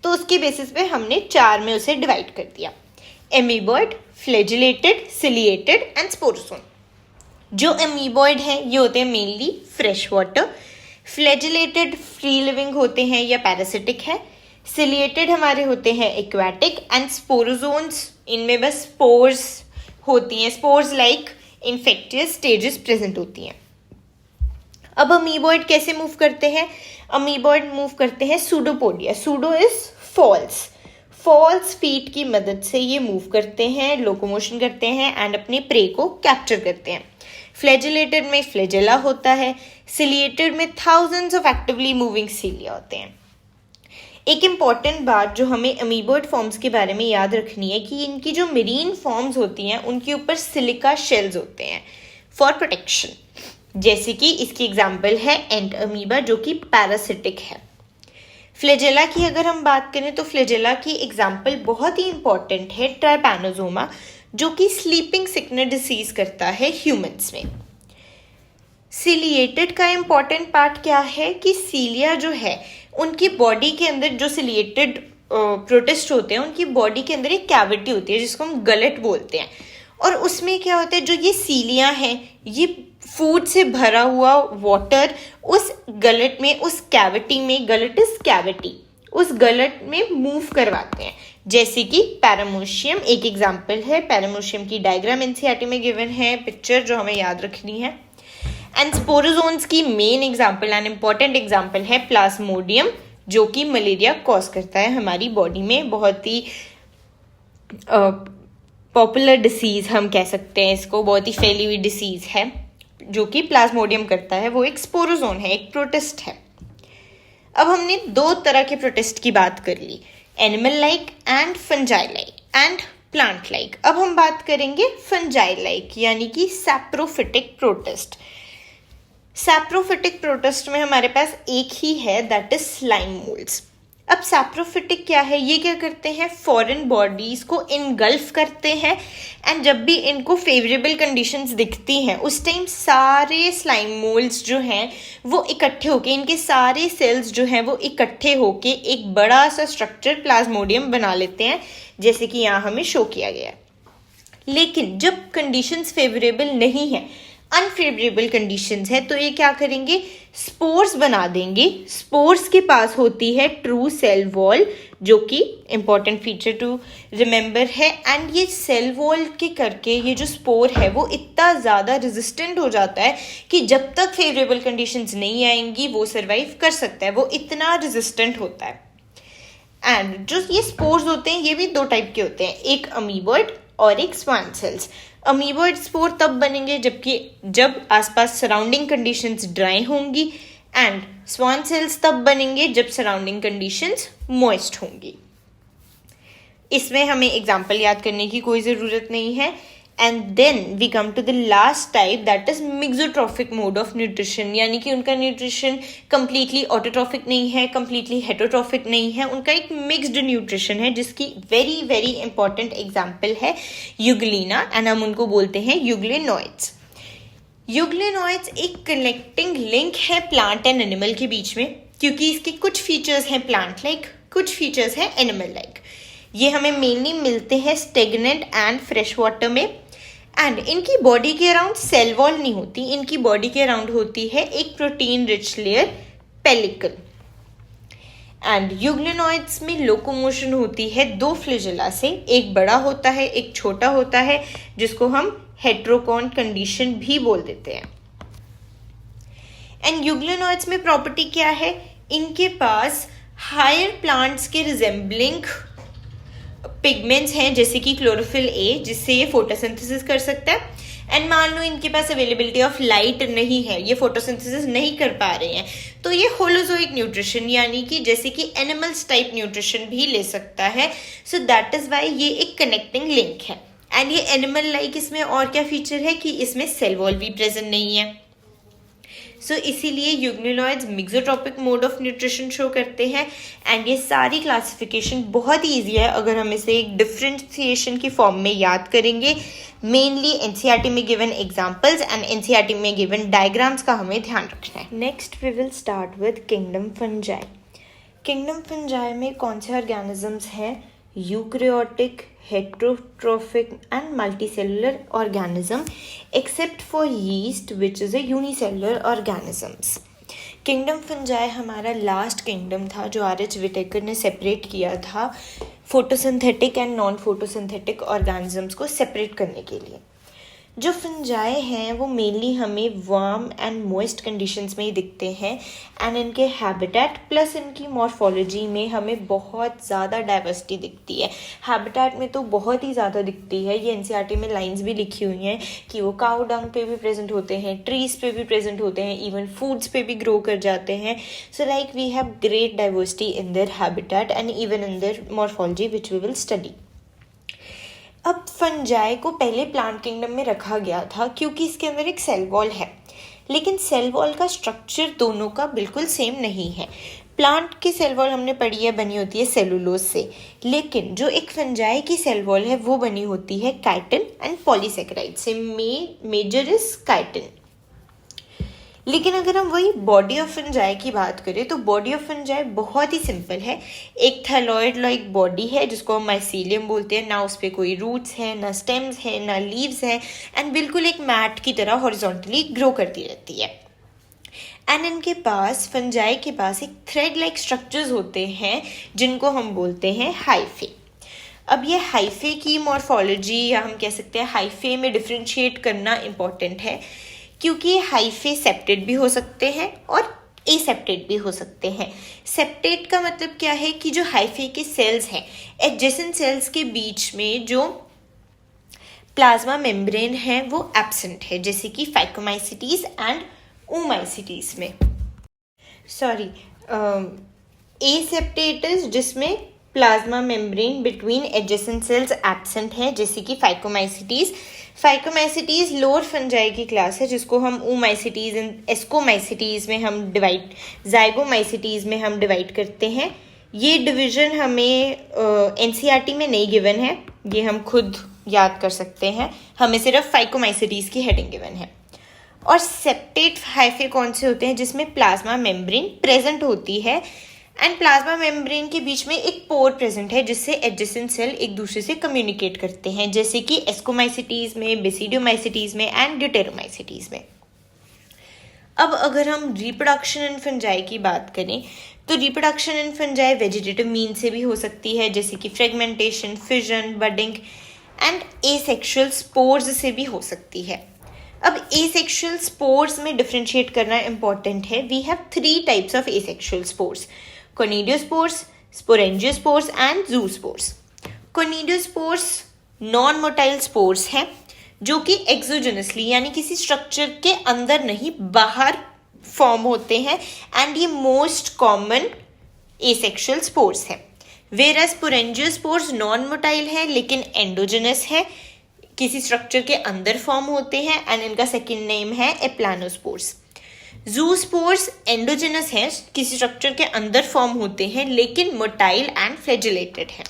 तो उसके बेसिस पे हमने 4 में उसे डिवाइड कर दिया, amoeboid, flagellated, ciliated and sporozoan. जो एमीबॉइड हैं ये होते हैं mainly fresh water, flagellated free living होते हैं या पैरासिटिक है, सिलिएटेड हमारे होते हैं एक्वाटिक एंड स्पोरोजोन्स इनमें बस स्पोर्स होती हैं, spores like infectious stages present होती हैं। अब अमीबॉइड कैसे मूव करते हैं? अमीबॉइड मूव करते हैं pseudopodia, pseudo is false feet की मदद से ये मूव करते हैं, लोकोमोशन करते हैं एंड अपने प्रे को कैप्चर करते हैं। फ्लैजिलेटेड में फ्लैजेला होता है, सिलिएटेड में थाउजेंड्स ऑफ एक्टिवली मूविंग सीलिया होते हैं। एक इम्पॉर्टेंट बात जो हमें अमीबॉइड फॉर्म्स के बारे में याद रखनी है कि इनकी जो मेरीन फॉर्म्स होती हैं उनके ऊपर सिलिका शेल्स होते हैं फॉर प्रोटेक्शन। जैसे कि इसकी एग्जाम्पल है एंट अमीबा जो कि पैरासिटिक है। फ्लैजेला की अगर हम बात करें तो फ्लैजेला की एग्जाम्पल बहुत ही इंपॉर्टेंट है ट्राइपैनोसोमा जो कि स्लीपिंग सिकनेस डिसीज करता है ह्यूमंस में। सिलिएटेड का इम्पॉर्टेंट पार्ट क्या है कि सीलिया जो है उनकी बॉडी के अंदर, जो सिलिएटेड प्रोटिस्ट होते हैं उनकी बॉडी के अंदर एक कैविटी होती है जिसको हम गलेट बोलते हैं, और उसमें क्या होता है जो ये सीलिया हैं ये फूड से भरा हुआ वाटर उस गलेट में, उस कैविटी में, गलेट इज कैविटी, उस गलेट में मूव करवाते हैं। जैसे कि पैरामोशियम एक एग्जाम्पल है, पैरामोशियम की डायग्राम एनसीईआरटी में गिवन है पिक्चर जो हमें याद रखनी है। एंड स्पोरोजोन्स की main example and important example है प्लाज्मोडियम जो कि मलेरिया कॉज करता है हमारी बॉडी में, बहुत ही पॉपुलर डिसीज हम कह सकते हैं इसको, बहुत ही फैली हुई डिसीज है जो कि प्लाज्मोडियम करता है, वो एक स्पोरोजोन है, एक प्रोटिस्ट है। अब हमने 2 तरह के प्रोटिस्ट की बात कर ली, animal like and fungi like and plant like. अब हम बात करेंगे फंजाई लाइक यानी कि सैप्रोफिटिक प्रोटिस्ट। सैप्रोफिटिक प्रोटिस्ट में हमारे पास एक ही है, दैट इज स्लाइम मोल्ड्स। अब सैप्रोफिटिक क्या है? ये क्या करते हैं, फॉरेन बॉडीज को इनगल्फ करते हैं एंड जब भी इनको फेवरेबल कंडीशंस दिखती हैं उस टाइम सारे स्लाइम मोल्ड्स जो हैं वो इकट्ठे होके, इनके सारे सेल्स जो हैं वो इकट्ठे होके एक बड़ा सा स्ट्रक्चर प्लाज्मोडियम बना लेते हैं, जैसे कि यहाँ हमें शो किया गया है। लेकिन जब कंडीशंस फेवरेबल नहीं है, अनफेवरेबल कंडीशंस है, तो ये क्या करेंगे, स्पोर्स बना देंगे। स्पोर्स के पास होती है ट्रू सेल वॉल जो कि इंपॉर्टेंट फीचर टू रिमेंबर है, एंड ये सेल वॉल के करके ये जो स्पोर है वो इतना ज़्यादा रेजिस्टेंट हो जाता है कि जब तक फेवरेबल कंडीशंस नहीं आएंगी वो सर्वाइव कर सकता है, वो इतना रेजिस्टेंट होता है। एंड जो ये स्पोर्स होते हैं ये भी 2 टाइप के होते हैं, एक अमीबॉइड और एक स्वान सेल्स। अमीबॉइड स्पोर तब बनेंगे जब आसपास सराउंडिंग कंडीशंस ड्राई होंगी, एंड स्वान सेल्स तब बनेंगे जब सराउंडिंग कंडीशंस मॉइस्ट होंगी। इसमें हमें एग्जाम्पल याद करने की कोई ज़रूरत नहीं है। And then we come to the last type, that is mixotrophic mode of nutrition, यानी कि उनका न्यूट्रिशन कंप्लीटली ऑटोट्रॉफिक नहीं है, कंप्लीटली हेटरोट्रॉफिक नहीं है, उनका एक मिक्स्ड न्यूट्रिशन है जिसकी वेरी वेरी इंपॉर्टेंट एग्जाम्पल है यूग्लिना, एंड हम उनको बोलते हैं यूग्लिनॉइड्स। यूग्लिनॉइड्स एक कनेक्टिंग लिंक है प्लांट एंड एनिमल के बीच में, क्योंकि इसके कुछ फीचर्स हैं प्लांट लाइक, कुछ फीचर्स हैं एनिमल लाइक। ये हमें मेनली मिलते हैं स्टेगनेंट एंड फ्रेश वाटर में, एंड इनकी बॉडी के अराउंड सेल वॉल नहीं होती, इनकी बॉडी के अराउंड होती है एक protein rich layer, pellicle. And euglenoids में लोकोमोशन होती है 2 फ्लैजेला से, एक बड़ा होता है एक छोटा होता है, जिसको हम हेट्रोकॉन कंडीशन भी बोल देते हैं। एंड यूग्लिनॉइड्स में प्रॉपर्टी क्या है, इनके पास हायर प्लांट्स के रिजेंबलिंग पिगमेंट्स हैं जैसे कि क्लोरोफिल ए, जिससे ये फोटोसिंथेसिस कर सकता है। एंड मान लो इनके पास अवेलेबिलिटी ऑफ लाइट नहीं है, ये फोटोसिंथेसिस नहीं कर पा रहे हैं, तो ये होलोजोइक न्यूट्रिशन यानी कि जैसे कि एनिमल्स टाइप न्यूट्रिशन भी ले सकता है। सो दैट इज वाई ये एक कनेक्टिंग लिंक है। एंड ये एनिमल लाइक इसमें और क्या फीचर है कि इसमें सेल वॉल भी प्रेजेंट नहीं है। सो इसीलिए euglenoids mixotrophic mode of nutrition show करते हैं। एंड ये सारी क्लासिफिकेशन बहुत ही ईजी है अगर हम इसे एक डिफ्रेंशिएशन की फॉर्म में याद करेंगे। मेनली एनसीईआरटी में गिवन एग्जांपल्स एंड एनसीईआरटी में गिवन डायग्राम्स का हमें ध्यान रखना है। Next we will start with kingdom fungi. Kingdom fungi में कौन से ऑर्गेनिजम्स हैं? Eukaryotic, heterotrophic and multicellular organism except for yeast which is a unicellular organisms. Kingdom fungi हमारा लास्ट किंगडम था जो आर.एच. विटेकर ने सेपरेट किया था photosynthetic and non photosynthetic organisms को सेपरेट करने के लिए। जो फंजाई हैं वो मेनली हमें वार्म एंड मॉइस्ट कंडीशंस में ही दिखते हैं एंड इनके हैबिटेट प्लस इनकी मॉर्फोलॉजी में हमें बहुत ज़्यादा डाइवर्सिटी दिखती है। हैबिटेट में तो बहुत ही ज़्यादा दिखती है, ये एनसीईआरटी में लाइंस भी लिखी हुई हैं कि वो काउ डंग पे भी प्रेजेंट होते हैं, ट्रीज पे भी प्रेजेंट होते हैं, इवन फूड्स पे भी ग्रो कर जाते हैं। So like we have great diversity in their habitat and even in their morphology which we will study. अब फंजाई को पहले प्लांट किंगडम में रखा गया था क्योंकि इसके अंदर एक सेल वॉल है, लेकिन सेल वॉल का स्ट्रक्चर दोनों का बिल्कुल सेम नहीं है। प्लांट की सेल वॉल हमने पढ़ी है बनी होती है सेलुलोज से, लेकिन जो एक फंजाई की सेल वॉल है वो बनी होती है काइटिन एंड पॉलीसेकेराइड से। Major is chitin. लेकिन अगर हम वही बॉडी ऑफ फंजाई की बात करें तो बॉडी ऑफ फंजाई बहुत ही सिंपल है। एक थैलॉइड लाइक बॉडी है जिसको हम माइसीलियम बोलते हैं, ना उस पर कोई रूट्स हैं, ना स्टेम्स हैं, ना लीव्स हैं, एंड बिल्कुल एक मैट की तरह हॉरिजॉन्टली ग्रो करती रहती है। एंड इनके पास फंजाई के पास एक थ्रेड लाइक स्ट्रक्चर्स होते हैं जिनको हम बोलते हैं हाइफे। अब ये हाइफे की मॉर्फोलॉजी या हम कह सकते हैं हाइफे में डिफ्रेंशिएट करना इम्पॉर्टेंट है क्योंकि हाइफे सेप्टेड भी हो सकते हैं और एसेप्टेड भी हो सकते हैं। सेप्टेड का मतलब क्या है कि जो हाइफे के सेल्स हैं एडजेसेंट सेल्स के बीच में जो प्लाज्मा मेम्ब्रेन है वो एब्सेंट है, जैसे कि फाइकोमाइसिटीज एंड ओमाइसिटीज में। सॉरी, एसेप्टेटस जिसमें plasma membrane between adjacent sales absent है, जैसे कि फाइकोमाइसिटीज। फाइकोमाइसिटीज लोअर फंजाई की क्लास है जिसको हम ओमाइसिटीज एंड एस्कोमाइसिटीज में हम डिवाइड, जाइगोमाइसिटीज में हम डिवाइड करते हैं। ये डिवीजन हमें एनसीईआरटी में नहीं गिवन है, ये हम खुद याद कर सकते हैं, हमें सिर्फ फाइकोमाइसिटीज की हेडिंग गिवन है। और सेप्टेट हाइफे कौन से होते हैं? जिसमें प्लाज्मा मेम्ब्रेन प्रेजेंट होती है एंड प्लाज्मा मेम्ब्रेन के बीच में एक पोर प्रेजेंट है जिससे एडजेसेंट सेल एक दूसरे से कम्युनिकेट करते हैं, जैसे कि एस्कोमाइसिटीज में, बेसिडियोमाइसिटीज में एंड ड्यूटेरोमाइसिटीज में। अब अगर हम रिप्रोडक्शन इन फंजाई की बात करें तो reproduction in fungi vegetative mean से भी हो सकती है, जैसे कि fragmentation, fission, budding and asexual spores से भी हो सकती है। अब एसेक्सुअल स्पोर्स में डिफ्रेंशिएट करना इंपॉर्टेंट है। We have 3 types of asexual spores: conidiospores, sporangiospores and zoospores. Conidiospores non motile spores हैं जो कि एक्सोजेनसली यानी किसी स्ट्रक्चर के अंदर नहीं बाहर फॉर्म होते हैं एंड ये मोस्ट कॉमन एसेक्सुअल स्पोर्स है। वेरस स्पोरेंजियोस्पोर्स नॉन मोटाइल है लेकिन एंडोजेनस है, किसी स्ट्रक्चर के अंदर फॉर्म होते हैं एंड इनका सेकंड नेम है एप्लानोस्पोर्स। जूस्पोर्स एंडोजेनस हैं, किसी स्ट्रक्चर के अंदर फॉर्म होते हैं लेकिन मोटाइल एंड फ्लैजिलेटेड हैं।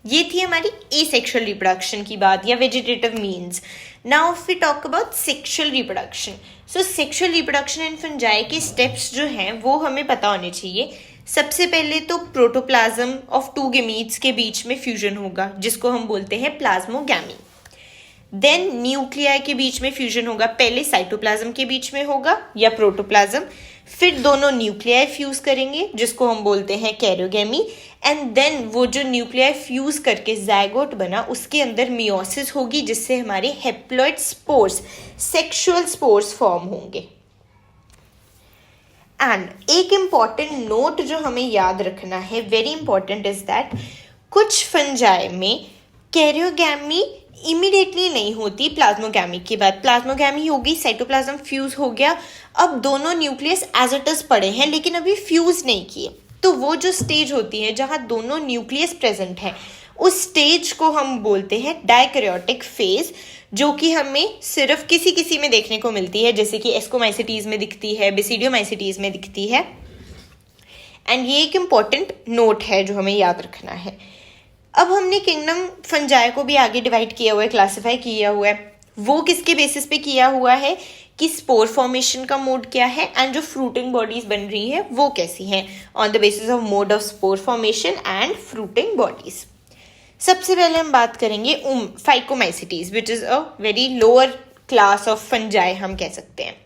ये थी हमारी एसेक्सुअल रिप्रोडक्शन की बात या vegetative means. Now if we talk about sexual reproduction, so sexual reproduction in fungi के स्टेप्स जो हैं वो हमें पता होने चाहिए। सबसे पहले तो प्रोटोप्लाज्म ऑफ 2 गेमीट्स के बीच में फ्यूजन होगा जिसको हम बोलते हैं प्लाज्मोगैमी। देन न्यूक्लियाई के बीच में फ्यूजन होगा, पहले साइटोप्लाज्म के बीच में होगा या प्रोटोप्लाज्म, फिर दोनों न्यूक्लियाई फ्यूज करेंगे जिसको हम बोलते हैं कैरियोगैमी एंड देन वो जो न्यूक्लियाई फ्यूज करके जाइगोट बना उसके अंदर मियोसिस होगी जिससे हमारे haploid spores, sexual spores form होंगे। एंड एक इम्पॉर्टेंट नोट जो हमें याद रखना है, वेरी इंपॉर्टेंट, इज दैट कुछ फंजाई में कैरियोगैमी इमीडिएटली नहीं होती प्लाज्मोगैमी के बाद। प्लाज्मोगैमी हो गई, साइटोप्लाज्म फ्यूज हो गया, अब दोनों न्यूक्लियस एज इट इज पड़े हैं लेकिन अभी फ्यूज नहीं किए, तो वो जो स्टेज होती है जहाँ दोनों न्यूक्लियस प्रेजेंट है उस स्टेज को हम बोलते हैं डायकैरियोटिक फेज, जो कि हमें सिर्फ किसी किसी में देखने को मिलती है, जैसे कि एस्कोमाइसिटीज में दिखती है, बेसिडियोमाइसिटीज में दिखती है। एंड ये एक इम्पॉर्टेंट नोट है जो हमें याद रखना है। अब हमने किंगडम फंजाई को भी आगे डिवाइड किया हुआ है, क्लासिफाई किया हुआ है। वो किसके बेसिस पे किया हुआ है कि स्पोर फॉर्मेशन का मोड क्या है एंड जो फ्रूटिंग बॉडीज बन रही है वो कैसी हैं, on the basis of mode of spore formation and fruiting bodies. सबसे पहले हम बात करेंगे phycomycetes, which is a very lower class of fungi, हम कह सकते हैं।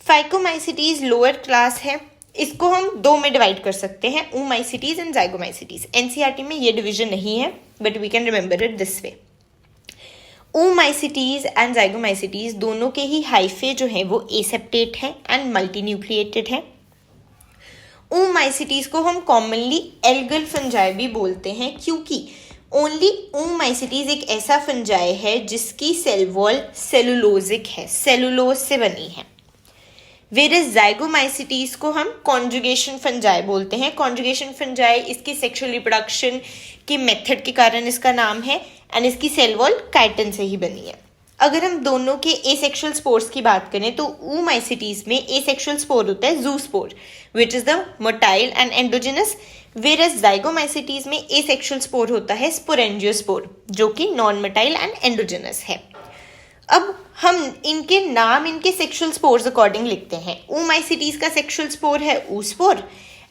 फाइकोमाइसिटीज लोअर क्लास है, इसको हम दो में डिवाइड कर सकते हैं, oomaicites एंड zygomaicites। एनसीईआरटी में ये डिवीजन नहीं है, but we can remember it this way. oomaicites and zygomaicites दोनों के ही हाइफे जो है वो एसेप्टेट है एंड मल्टीन्यूक्लिएटेड है। oomaicites को हम कॉमनली एल्गल फंजाई भी बोलते हैं, क्योंकि ओनली oomaicites एक ऐसा फंजाई है जिसकी सेल वॉल सेलुलोजिक है, सेलुलोज से बनी है। वेरस zygomaicites को हम कॉन्जुगेशन फंजाई बोलते हैं। कॉन्जुगेशन फंजाई इसकी सेक्सुअल रिप्रोडक्शन के मेथड के कारण इसका नाम है, एंड इसकी सेल वॉल काइटिन से ही बनी है। अगर हम दोनों के एसेक्सुअल स्पोर्स की बात करें तो oomaicites में एसेक्सुअल स्पोर होता है zoospore, which is the motile and endogenous, whereas zygomaicites में एसेक्सुअल स्पोर होता है स्पोरेंजियोस्पोर, जो कि नॉन मोटाइल एंड एंडोजिनस है। अब हम इनके नाम इनके सेक्सुअल स्पोर्स अकॉर्डिंग लिखते हैं। oomaicites का सेक्सुअल स्पोर है oospore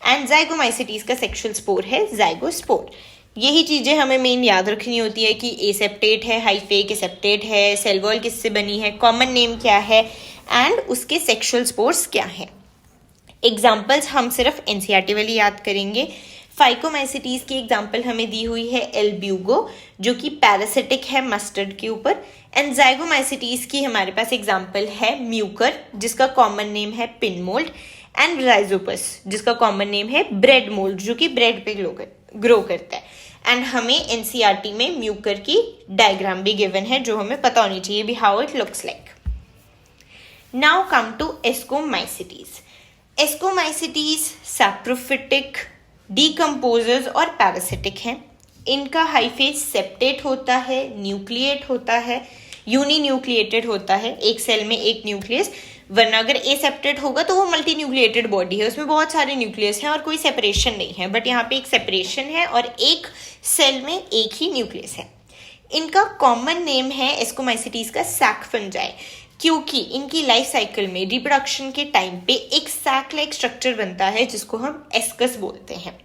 एंड zygomaicites का सेक्सुअल स्पोर है zygospore। यही चीजें हमें मेन याद रखनी होती है कि एसेप्टेट है, हाइफेक एसेप्टेट है, सेल वॉल किससे बनी है, कॉमन नेम क्या है एंड उसके सेक्सुअल स्पोर्स क्या है। एग्जाम्पल्स हम सिर्फ एनसीईआरटी वाली याद करेंगे। फाइकोमाइसिटीज की एग्जाम्पल हमें दी हुई है एल्ब्यूगो, जो कि पैरासिटिक है मस्टर्ड के ऊपर, एंड zygomaicites की हमारे पास एग्जाम्पल है म्यूकर, जिसका कॉमन नेम है पिन मोल्ड, एंड राइजोपस, जिसका कॉमन नेम है ब्रेड मोल्ड, जो कि ब्रेड पे ग्रो करता है। एंड हमें एनसीईआरटी में म्यूकर की डायग्राम भी गिवन है, जो हमें पता होनी चाहिए भी how it looks like. Now come to ascomycetes. Ascomycetes saprophytic, decomposers और पैरासिटिक हैं। इनका हाइफे सेप्टेट होता है, न्यूक्लिएट होता है, यूनिन्यूक्लिएटेड होता है, एक सेल में एक न्यूक्लियस, वरना अगर एसेप्टेट होगा तो वो मल्टी न्यूक्लिएटेड बॉडी है, उसमें बहुत सारे न्यूक्लियस हैं और कोई सेपरेशन नहीं है। बट यहाँ पे एक सेपरेशन है और एक सेल में एक ही न्यूक्लियस है। इनका कॉमन नेम है एस्कोमाइसिटीज का सैक फंजाई, क्योंकि इनकी लाइफ साइकिल में रिप्रोडक्शन के टाइम पे एक सैक लाइक स्ट्रक्चर बनता है जिसको हम एस्कस बोलते हैं।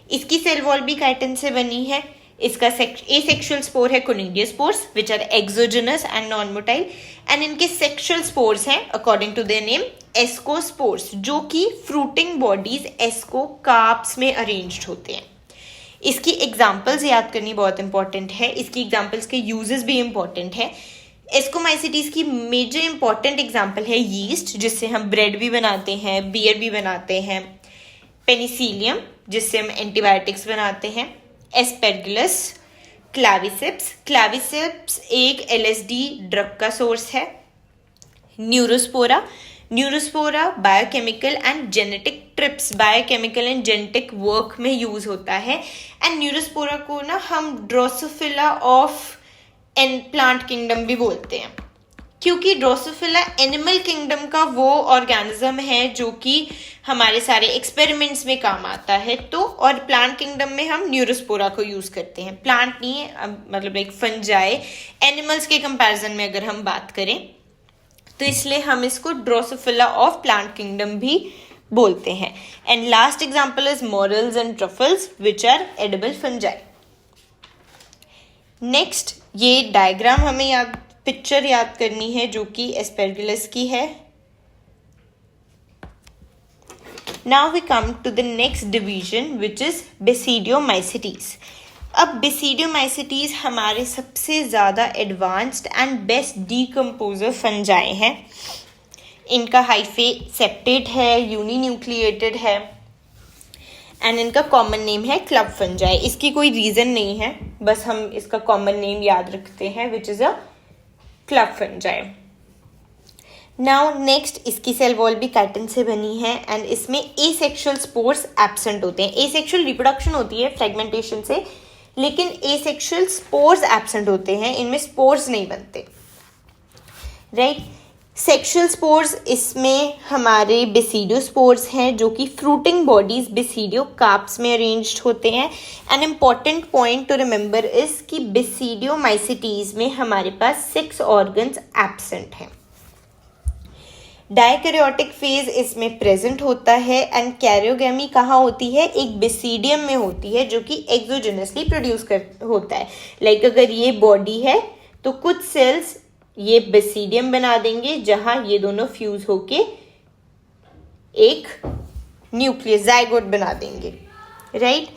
इसकी सेल वॉल भी काइटिन से बनी है। इसका एसेक्सुअल स्पोर है conidiospores, which are exogenous and non motile, and इनके सेक्सुअल स्पोर्स हैं according to their name ascospores, जो कि फ्रूटिंग बॉडीज एस्कोकार्प्स में अरेंज्ड होते हैं। इसकी एग्जाम्पल्स याद करनी बहुत इंपॉर्टेंट है, इसकी एग्जाम्पल्स के यूजेस भी इंपॉर्टेंट है। एस्कोमाइसिटीज की मेजर इंपॉर्टेंट एग्जाम्पल है यीस्ट, जिससे हम ब्रेड भी बनाते हैं, बियर भी बनाते हैं, पेनिसिलियम, जिससे हम एंटीबायोटिक्स बनाते हैं, एस्पेरगिलस, क्लाविसेप्स एक एलएसडी ड्रग का सोर्स है, Neurospora biochemical and genetic trips, biochemical and genetic work में यूज होता है। एंड न्यूरोस्पोरा को ना हम ड्रोसोफिला ऑफ प्लांट किंगडम भी बोलते हैं, क्योंकि ड्रोसोफिला एनिमल किंगडम का वो ऑर्गेनिज्म है जो कि हमारे सारे एक्सपेरिमेंट्स में काम आता है। तो और प्लांट किंगडम में हम न्यूरोस्पोरा को यूज करते हैं, प्लांट नहीं है, मतलब एक फंजाई एनिमल्स के कंपैरिजन में अगर हम बात करें तो इसलिए हम इसको ड्रोसोफिला ऑफ प्लांट किंगडम भी बोलते हैं। And last example is morels and truffles, which are edible fungi. Next, ये डायग्राम हमें पिक्चर याद करनी है जो कि एस्पेरगिलस की है। Now we come to the next division, which is basidiomycetes. अब बेसिडियोमाइसिटीज हमारे सबसे ज़्यादा advanced and best decomposer fungi हैं। इनका हाइफे सेप्टेट है, यूनिन्यूक्लिएटेड है, एंड इनका कॉमन नेम है क्लब फंजाई। इसकी कोई रीज़न नहीं है, बस हम इसका कॉमन नेम याद रखते हैं, which is a club fungi. Now next, इसकी सेल वॉल भी काइटिन से बनी है एंड इसमें एसेक्सुअल स्पोर्स एब्सेंट होते हैं। एसेक्सुअल रिप्रोडक्शन होती है फ्रेगमेंटेशन से, लेकिन एसेक्सुअल स्पोर्स एब्सेंट होते हैं, इनमें स्पोर्स नहीं बनते, राइट। सेक्सुअल स्पोर्स, इसमें हमारे बेसिडियो स्पोर्स हैं जो कि फ्रूटिंग बॉडीज बेसिडियो कार्प्स में अरेंज्ड होते हैं। An important point two remember is कि बेसिडियो माइसिटीज में हमारे पास 6 ऑर्गन्स एब्सेंट हैं। डायकैरियोटिक फेज इसमें प्रेजेंट होता है एंड कैरियोगेमी कहाँ होती है, एक बेसिडियम में होती है जो कि एक्सोजेनसली प्रोड्यूस होता है। लाइक अगर ये बॉडी है तो कुछ सेल्स ये बेसिडियम बना देंगे जहां ये दोनों फ्यूज होके एक न्यूक्लियस जाइगोट बना देंगे, राइट।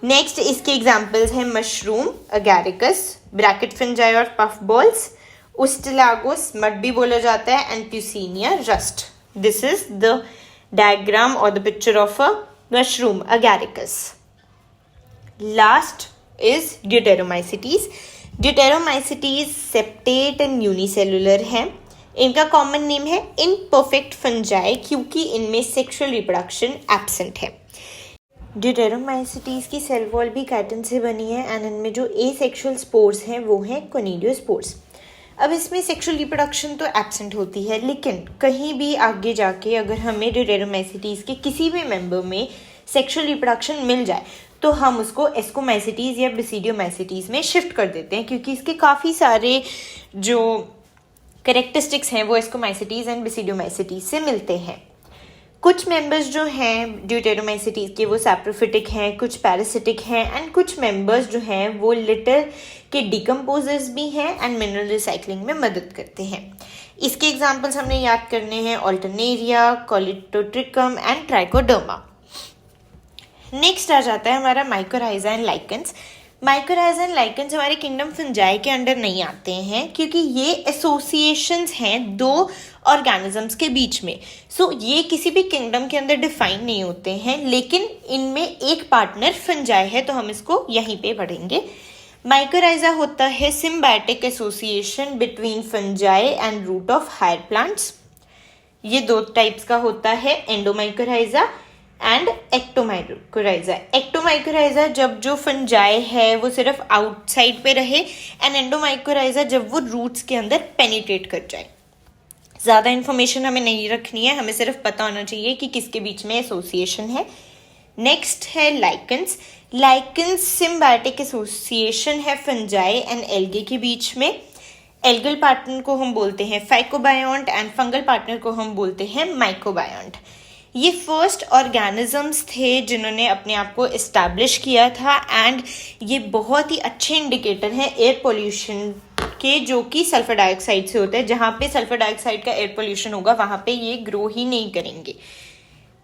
नेक्स्ट इसके एग्जांपल्स हैं मशरूम, अगैरिकस, ब्रैकेट फंजाई और पफ बॉल्स, उस्टिलागोस मड भी बोला जाता है, and puccinia rust. This is the diagram और the picture of a mushroom agaricus. Last is deuteromycetes. Deuteromycetes septate and unicellular हैं। इनका कॉमन नेम है इनपरफेक्ट फंजाई क्योंकि इनमें सेक्सुअल रिप्रोडक्शन एब्सेंट है। ड्यूटेरोमाइसिटीज की सेल वॉल भी काइटिन से बनी है एंड इनमें जो एसेक्सुअल स्पोर्स हैं वो हैं कोनिडियोस्पोर्स। अब इसमें सेक्सुअल रिप्रोडक्शन तो एब्सेंट होती है, लेकिन कहीं भी आगे जाके अगर हमें ड्यूटेरोमाइसिटीज के किसी भी मेंबर में सेक्सुअल रिप्रोडक्शन मिल जाए तो हम उसको एस्कोमाइसिटीज या बेसिडियोमाइसिटीज में शिफ्ट कर देते हैं क्योंकि इसके काफ़ी सारे जो कैरेक्टरिस्टिक्स हैं वो एस्कोमाइसिटीज एंड बेसिडियोमाइसिटीज से मिलते हैं। कुछ मेंबर्स जो हैं ड्यूटेरोमाइसिटीज के वो सैप्रोफिटिक हैं, कुछ पैरासिटिक हैं एंड कुछ मेंबर्स जो हैं वो लिटर के डिकम्पोजर्स भी हैं एंड मिनरल रिसाइकलिंग में मदद करते हैं। इसके एग्जाम्पल्स हमने याद करने हैं ऑल्टरनेरिया, कोलिटोट्रिकम एंड ट्राइकोडर्मा। नेक्स्ट आ जाता है हमारा mycorrhiza and lichens. Mycorrhiza and lichens हमारे किंगडम फंजाई के अंडर नहीं आते हैं क्योंकि ये एसोसिएशंस हैं दो ऑर्गेनिजम्स के बीच में। सो ये किसी भी किंगडम के अंदर डिफाइन नहीं होते हैं, लेकिन इनमें एक पार्टनर फंजाई है तो हम इसको यहीं पे पढ़ेंगे। माइकोराइजा होता है symbiotic association between fungi and root of higher plants. ये 2 टाइप्स का होता है, एंडोमाइकोराइजा एंड एक्टोमाइकोराइजा। एक्टोमाइकोराइजा जब जो फंजाई है वो सिर्फ आउटसाइड पे रहे एंड एंडोमाइकोराइजा जब वो रूट्स के अंदर पेनिट्रेट कर जाए। ज़्यादा इन्फॉर्मेशन हमें नहीं रखनी है, हमें सिर्फ पता होना चाहिए कि किसके बीच में एसोसिएशन है। नेक्स्ट है लाइकेंस। लाइकेंस सिम्बायोटिक एसोसिएशन है फंजाई एंड एल्गे के बीच में। एल्गल पार्टनर को हम बोलते हैं फाइकोबायोंट एंड फंगल पार्टनर को हम बोलते हैं माइकोबायोंट। ये फर्स्ट ऑर्गेनिजम्स थे जिन्होंने अपने आप को इस्टेब्लिश किया था एंड ये बहुत ही अच्छे इंडिकेटर हैं एयर पोल्यूशन के, जो कि सल्फर डाइऑक्साइड से होता है। जहाँ पे सल्फर डाइऑक्साइड का एयर पोल्यूशन होगा वहाँ पे ये ग्रो ही नहीं करेंगे।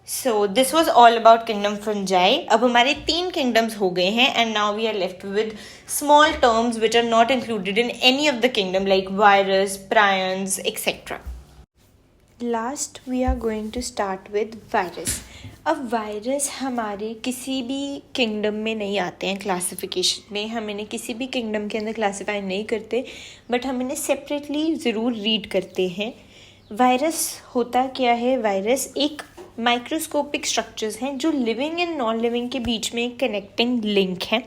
So this was all about kingdom fungi. अब हमारे 3 किंगडम्स हो गए हैं and now we are left with small terms which are not included in any of the kingdom like virus, prions etcetera. Last we are going to start with virus. अब virus हमारे किसी भी kingdom में नहीं आते हैं classification में, हम इन्हें किसी भी किंगडम के अंदर क्लासीफाई नहीं करते, बट हम इन्हें सेपरेटली ज़रूर रीड करते हैं। वायरस होता क्या है? वायरस एक माइक्रोस्कोपिक स्ट्रक्चर्स हैं जो लिविंग एंड नॉन लिविंग के बीच में एक कनेक्टिंग लिंक है।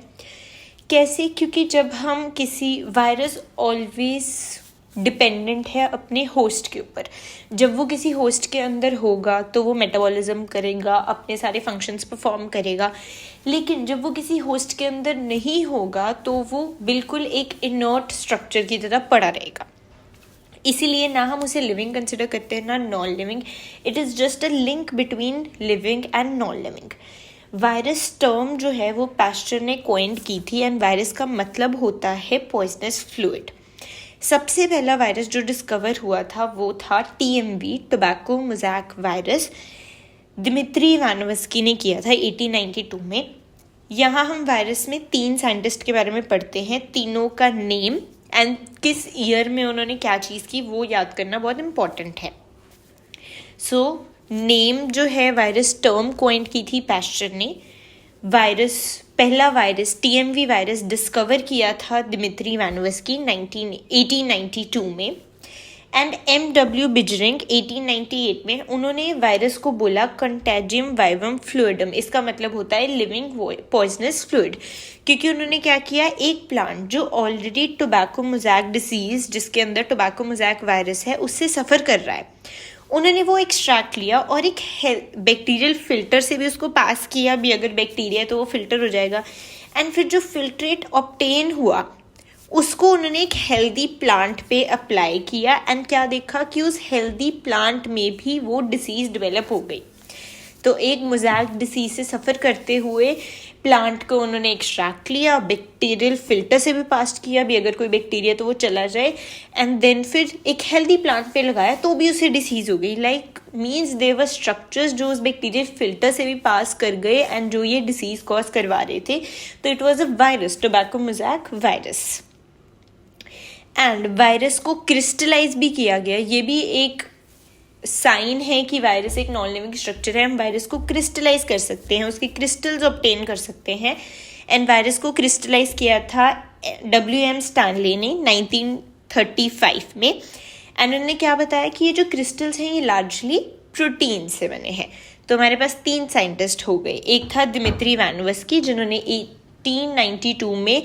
कैसे? क्योंकि जब हम किसी वायरस ऑलवेज डिपेंडेंट है अपने होस्ट के ऊपर। जब वो किसी होस्ट के अंदर होगा तो वो मेटाबॉलिज्म करेगा, अपने सारे फंक्शंस परफॉर्म करेगा, लेकिन जब वो किसी होस्ट के अंदर नहीं होगा तो वो बिल्कुल एक इनर्ट स्ट्रक्चर की तरह पड़ा रहेगा। इसीलिए ना हम उसे लिविंग कंसिडर करते हैं ना non living. It is just a link between living and non living. Virus term जो है वो पैस्चर ने कोइंड की थी एंड वायरस का मतलब होता है पॉइजनस फ्लूइड। सबसे पहला वायरस जो डिस्कवर हुआ था वो था TMV, tobacco mosaic virus. Dmitri Ivanovsky ने किया था 1892 में। यहाँ हम वायरस में 3 साइंटिस्ट के बारे में पढ़ते हैं, तीनों का नेम एंड किस ईयर में उन्होंने क्या चीज़ की वो याद करना बहुत इम्पॉर्टेंट है। सो नेम जो है वायरस टर्म कोइंड की थी पैस्चर ने। पहला वायरस TMV वायरस डिस्कवर किया था दिमित्री इवानोव्स्की 1892 में एंड M.W. बिजरिंग 1898 में उन्होंने वायरस को बोला कंटेजियम वाइवम फ्लूइडम। इसका मतलब होता है लिविंग पॉइजनस फ्लूइड, क्योंकि उन्होंने क्या किया, एक प्लांट जो ऑलरेडी टोबैको मोज़ैक डिसीज, जिसके अंदर टोबैको मोज़ैक वायरस है, उससे सफ़र कर रहा है, उन्होंने वो एक्सट्रैक्ट लिया और एक बैक्टीरियल फिल्टर से भी उसको पास किया भी, अगर बैक्टीरिया है तो वो फिल्टर हो जाएगा। एंड फिर जो फिल्ट्रेट ऑब्टेन हुआ उसको उन्होंने एक हेल्दी प्लांट पे अप्लाई किया एंड क्या देखा कि उस हेल्दी प्लांट में भी वो डिसीज डेवलप हो गई। तो एक मोज़ैक डिसीज से सफ़र करते हुए प्लांट को उन्होंने एक्सट्रैक्ट लिया, बैक्टीरियल फिल्टर से भी पास किया भी, अगर कोई बैक्टीरिया तो वो चला जाए, एंड देन फिर एक हेल्दी प्लांट पे लगाया तो भी उसे डिसीज हो गई। Like means there were structures जो उस बैक्टीरियल फिल्टर से भी पास कर गए एंड जो ये डिसीज कॉज करवा रहे थे। तो it was a virus, tobacco mosaic virus. And virus को क्रिस्टलाइज भी किया गया। ये भी एक साइन है कि वायरस एक नॉन लिविंग स्ट्रक्चर है। हम वायरस को क्रिस्टलाइज कर सकते हैं, उसके क्रिस्टल्स ऑब्टेन कर सकते हैं। एंड वायरस को क्रिस्टलाइज किया था W.M. स्टैनले ने 1935 में। एंड उन्होंने क्या बताया कि ये जो क्रिस्टल्स हैं ये लार्जली प्रोटीन से बने हैं। तो हमारे पास 3 साइंटिस्ट हो गए। एक था दिमित्री वैनोवस्की जिन्होंने 1892 में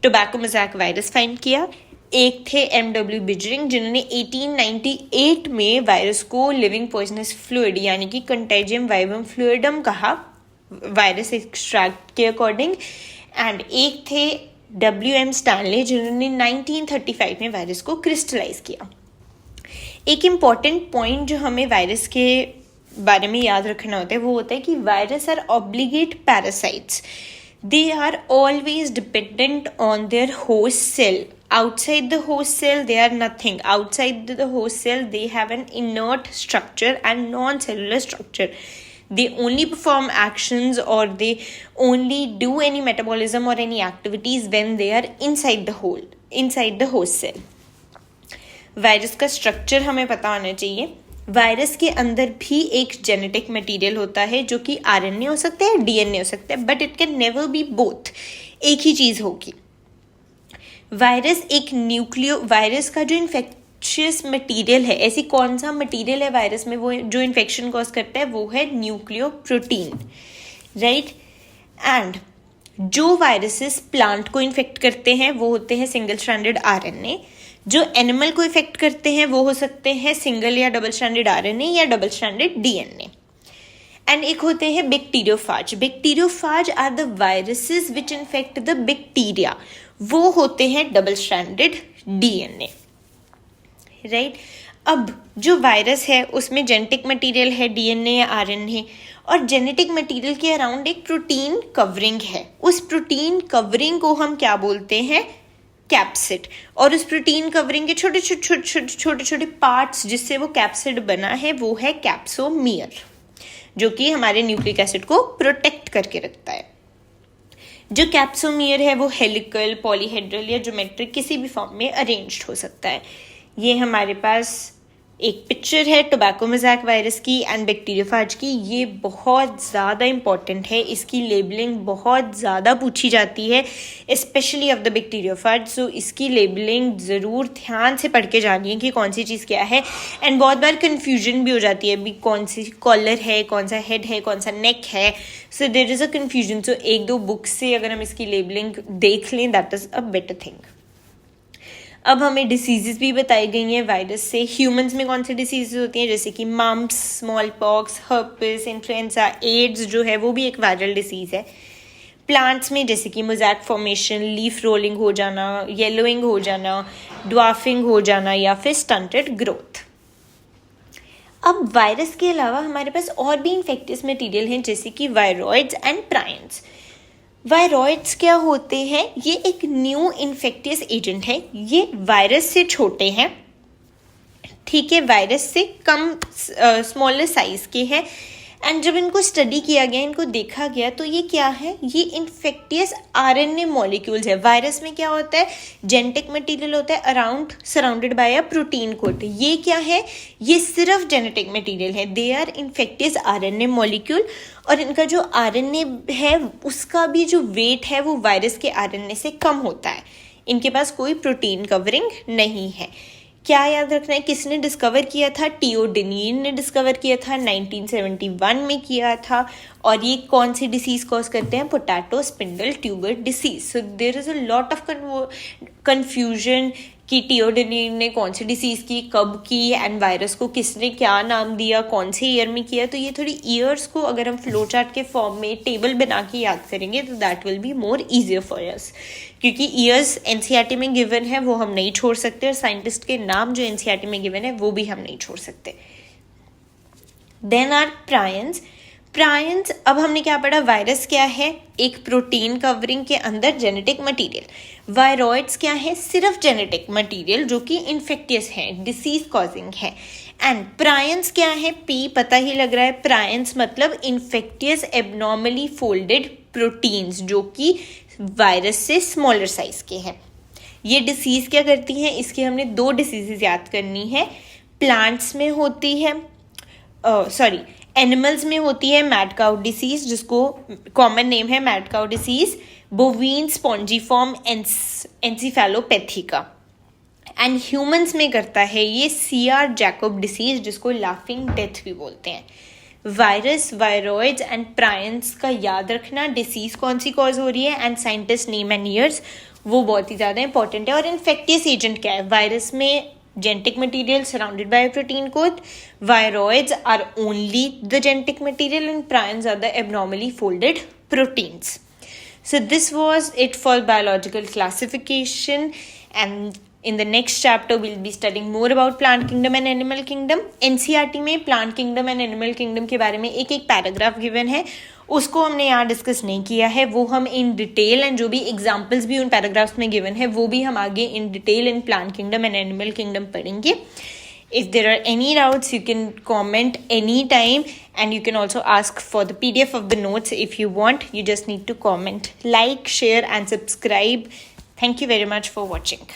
टोबैको मोज़ैक वायरस फाइंड किया। एक थे M.W. बिजरिंग जिन्होंने 1898 में वायरस को लिविंग पॉइजनस फ्लूइड यानी कि कंटेजियम वाइवम फ्लूइडम कहा, वायरस एक्सट्रैक्ट के अकॉर्डिंग। एंड एक थे W.M. स्टैनले जिन्होंने 1935 में वायरस को क्रिस्टलाइज किया। एक इम्पॉर्टेंट पॉइंट जो हमें वायरस के बारे में याद रखना होता है वो होता है कि virus are obligate parasites. They are always dependent on their host cell. Outside the host cell, they are nothing. Outside the host cell, they have an inert structure and non-cellular structure. They only perform actions or they only do any metabolism or any activities when they are inside the host cell. Virus का structure हमें पता होना चाहिए। Virus के अंदर भी एक genetic material होता है जो कि RNA हो सकता है, DNA हो सकता है, but it can never be both, एक ही चीज़ होगी। वायरस का जो इन्फेक्शियस मटेरियल है, ऐसी कौन सा मटेरियल है वायरस में वो जो इन्फेक्शन कॉज करता है, वो है न्यूक्लियो प्रोटीन, राइट। एंड जो वायरसेस प्लांट को इन्फेक्ट करते हैं वो होते हैं सिंगल स्ट्रैंडेड RNA। जो एनिमल को इफेक्ट करते हैं वो हो सकते हैं सिंगल या डबल स्ट्रैंडेड RNA या डबल स्ट्रैंडेड DNA। एंड एक होते हैं bacteriophage. Bacteriophage are the viruses which infect the bacteria, वो होते हैं डबल स्ट्रैंडेड DNA, राइट। अब जो वायरस है उसमें जेनेटिक मटेरियल है DNA या RNA, और जेनेटिक मटेरियल के अराउंड एक प्रोटीन कवरिंग है। उस प्रोटीन कवरिंग को हम क्या बोलते हैं, कैप्सिड। और उस प्रोटीन कवरिंग के छोटे छोटे पार्ट्स जिससे वो कैप्सिड बना है वो है कैप्सोमियर, जो कि हमारे न्यूक्लिक एसिड को प्रोटेक्ट करके रखता है। जो कैप्सोमियर है वो हेलिकल, पॉलीहेड्रल या ज्योमेट्रिक किसी भी फॉर्म में अरेंज्ड हो सकता है। ये हमारे पास एक पिक्चर है टोबैको मोज़ैक वायरस की एंड बैक्टीरियोफाज की। ये बहुत ज़्यादा इंपॉर्टेंट है, इसकी लेबलिंग बहुत ज़्यादा पूछी जाती है, स्पेशली ऑफ द बैक्टीरियोफाज। सो इसकी लेबलिंग ज़रूर ध्यान से पढ़ के जानिए कि कौन सी चीज़ क्या है। एंड बहुत बार कन्फ्यूजन भी हो जाती है भी कौन सी कॉलर है, कौन सा हेड है, कौन सा नेक है। So there is a confusion. So 1-2 books से अगर हम इसकी लेबलिंग देख लें that is a better thing. अब हमें डिसीजेस भी बताई गई हैं वायरस से। ह्यूमंस में कौन सी डिसीजेस होती हैं, जैसे कि mumps, smallpox, herpes, influenza, AIDS जो है वो भी एक वायरल डिसीज़ है। प्लांट्स में जैसे कि मोज़ैक फॉर्मेशन, लीफ रोलिंग हो जाना, येलोइंग हो जाना, ड्वार्फिंग हो जाना या फिर स्टंटेड ग्रोथ। अब वायरस के अलावा हमारे पास और भी इन्फेक्टियस मटीरियल हैं जैसे कि वायरॉइड्स एंड प्रायंस। वायरॉइड्स क्या होते हैं, ये एक न्यू इन्फेक्टियस एजेंट है। ये वायरस से छोटे हैं, ठीक है, वायरस से कम स्मॉलर साइज के हैं। एंड जब इनको स्टडी किया गया, इनको देखा गया, तो ये क्या है, ये इन्फेक्टियस RNA मॉलिक्यूल्स है। वायरस में क्या होता है, जेनेटिक मटेरियल होता है around surrounded by a protein coat. ये क्या है, ये सिर्फ जेनेटिक मटेरियल है। They are infectious RNA molecule, और इनका जो RNA है उसका भी जो वेट है वो वायरस के RNA से कम होता है। इनके पास कोई प्रोटीन कवरिंग नहीं है। क्या याद रखना है, किसने डिस्कवर किया था? टियोडेनीन ने डिस्कवर किया था, 1971 में किया था। और ये कौन सी डिसीज कॉज करते हैं? Potato spindle tuber disease. So there is a lot of confusion कि टियोडेनीन ने कौन सी डिसीज की, कब की, एंड वायरस को किसने क्या नाम दिया, कौन से ईयर में किया। तो ये थोड़ी ईयर्स को अगर हम फ्लो चार्ट के फॉर्म में टेबल बना के याद करेंगे तो that will be more easier for us, क्योंकि ईयर्स एनसीईआरटी में गिवन है वो हम नहीं छोड़ सकते, और साइंटिस्ट के नाम जो एनसीईआरटी में गिवन है वो भी हम नहीं छोड़ सकते। Then are prions. प्रायंस, अब हमने क्या पढ़ा? वायरस क्या है? एक प्रोटीन कवरिंग के अंदर जेनेटिक मटेरियल। वायरॉइड्स क्या है? सिर्फ जेनेटिक मटेरियल जो कि इन्फेक्टियस है, डिसीज कॉजिंग है। एंड प्रायंस क्या है? पी पता ही लग रहा है, प्रायंस मतलब इन्फेक्टियस एबनॉर्मली फोल्डेड प्रोटीन्स जो कि वायरस से स्मॉलर साइज के हैं। ये डिसीज क्या करती हैं? इसकी हमने 2 डिसीजेज याद करनी है। प्लांट्स में होती है, एनिमल्स में होती है मैड काउ डिसीज, जिसको कॉमन नेम है mad cow disease, bovine spongiform encephalopathy का। एंड ह्यूमंस में करता है ये सीआर जैकोब डिसीज, जिसको लाफिंग डेथ भी बोलते हैं। वायरस, वायरॉइड्स एंड प्रायंस का याद रखना, डिसीज कौन सी कॉज हो रही है and scientist name and years, वो बहुत ही ज़्यादा इंपॉर्टेंट है। और इन्फेक्टियस एजेंट क्या है? वायरस में genetic material surrounded by a protein coat. Viroids are only the genetic material and prions are the abnormally folded proteins. So this was it for biological classification, and in the next chapter we'll be studying more about plant kingdom and animal kingdom. NCERT में plant kingdom and animal kingdom के बारे में एक paragraph given है, उसको हमने यहाँ discuss नहीं किया है, वो हम इन डिटेल एंड जो भी एग्जाम्पल्स भी उन पैराग्राफ्स में गिवन है वो भी हम आगे in detail in plant kingdom and animal kingdom पढ़ेंगे. If there are any doubts, you can comment anytime, and you can also ask for the PDF of the notes if you want. You just need to comment, like, share and subscribe. Thank you very much for watching.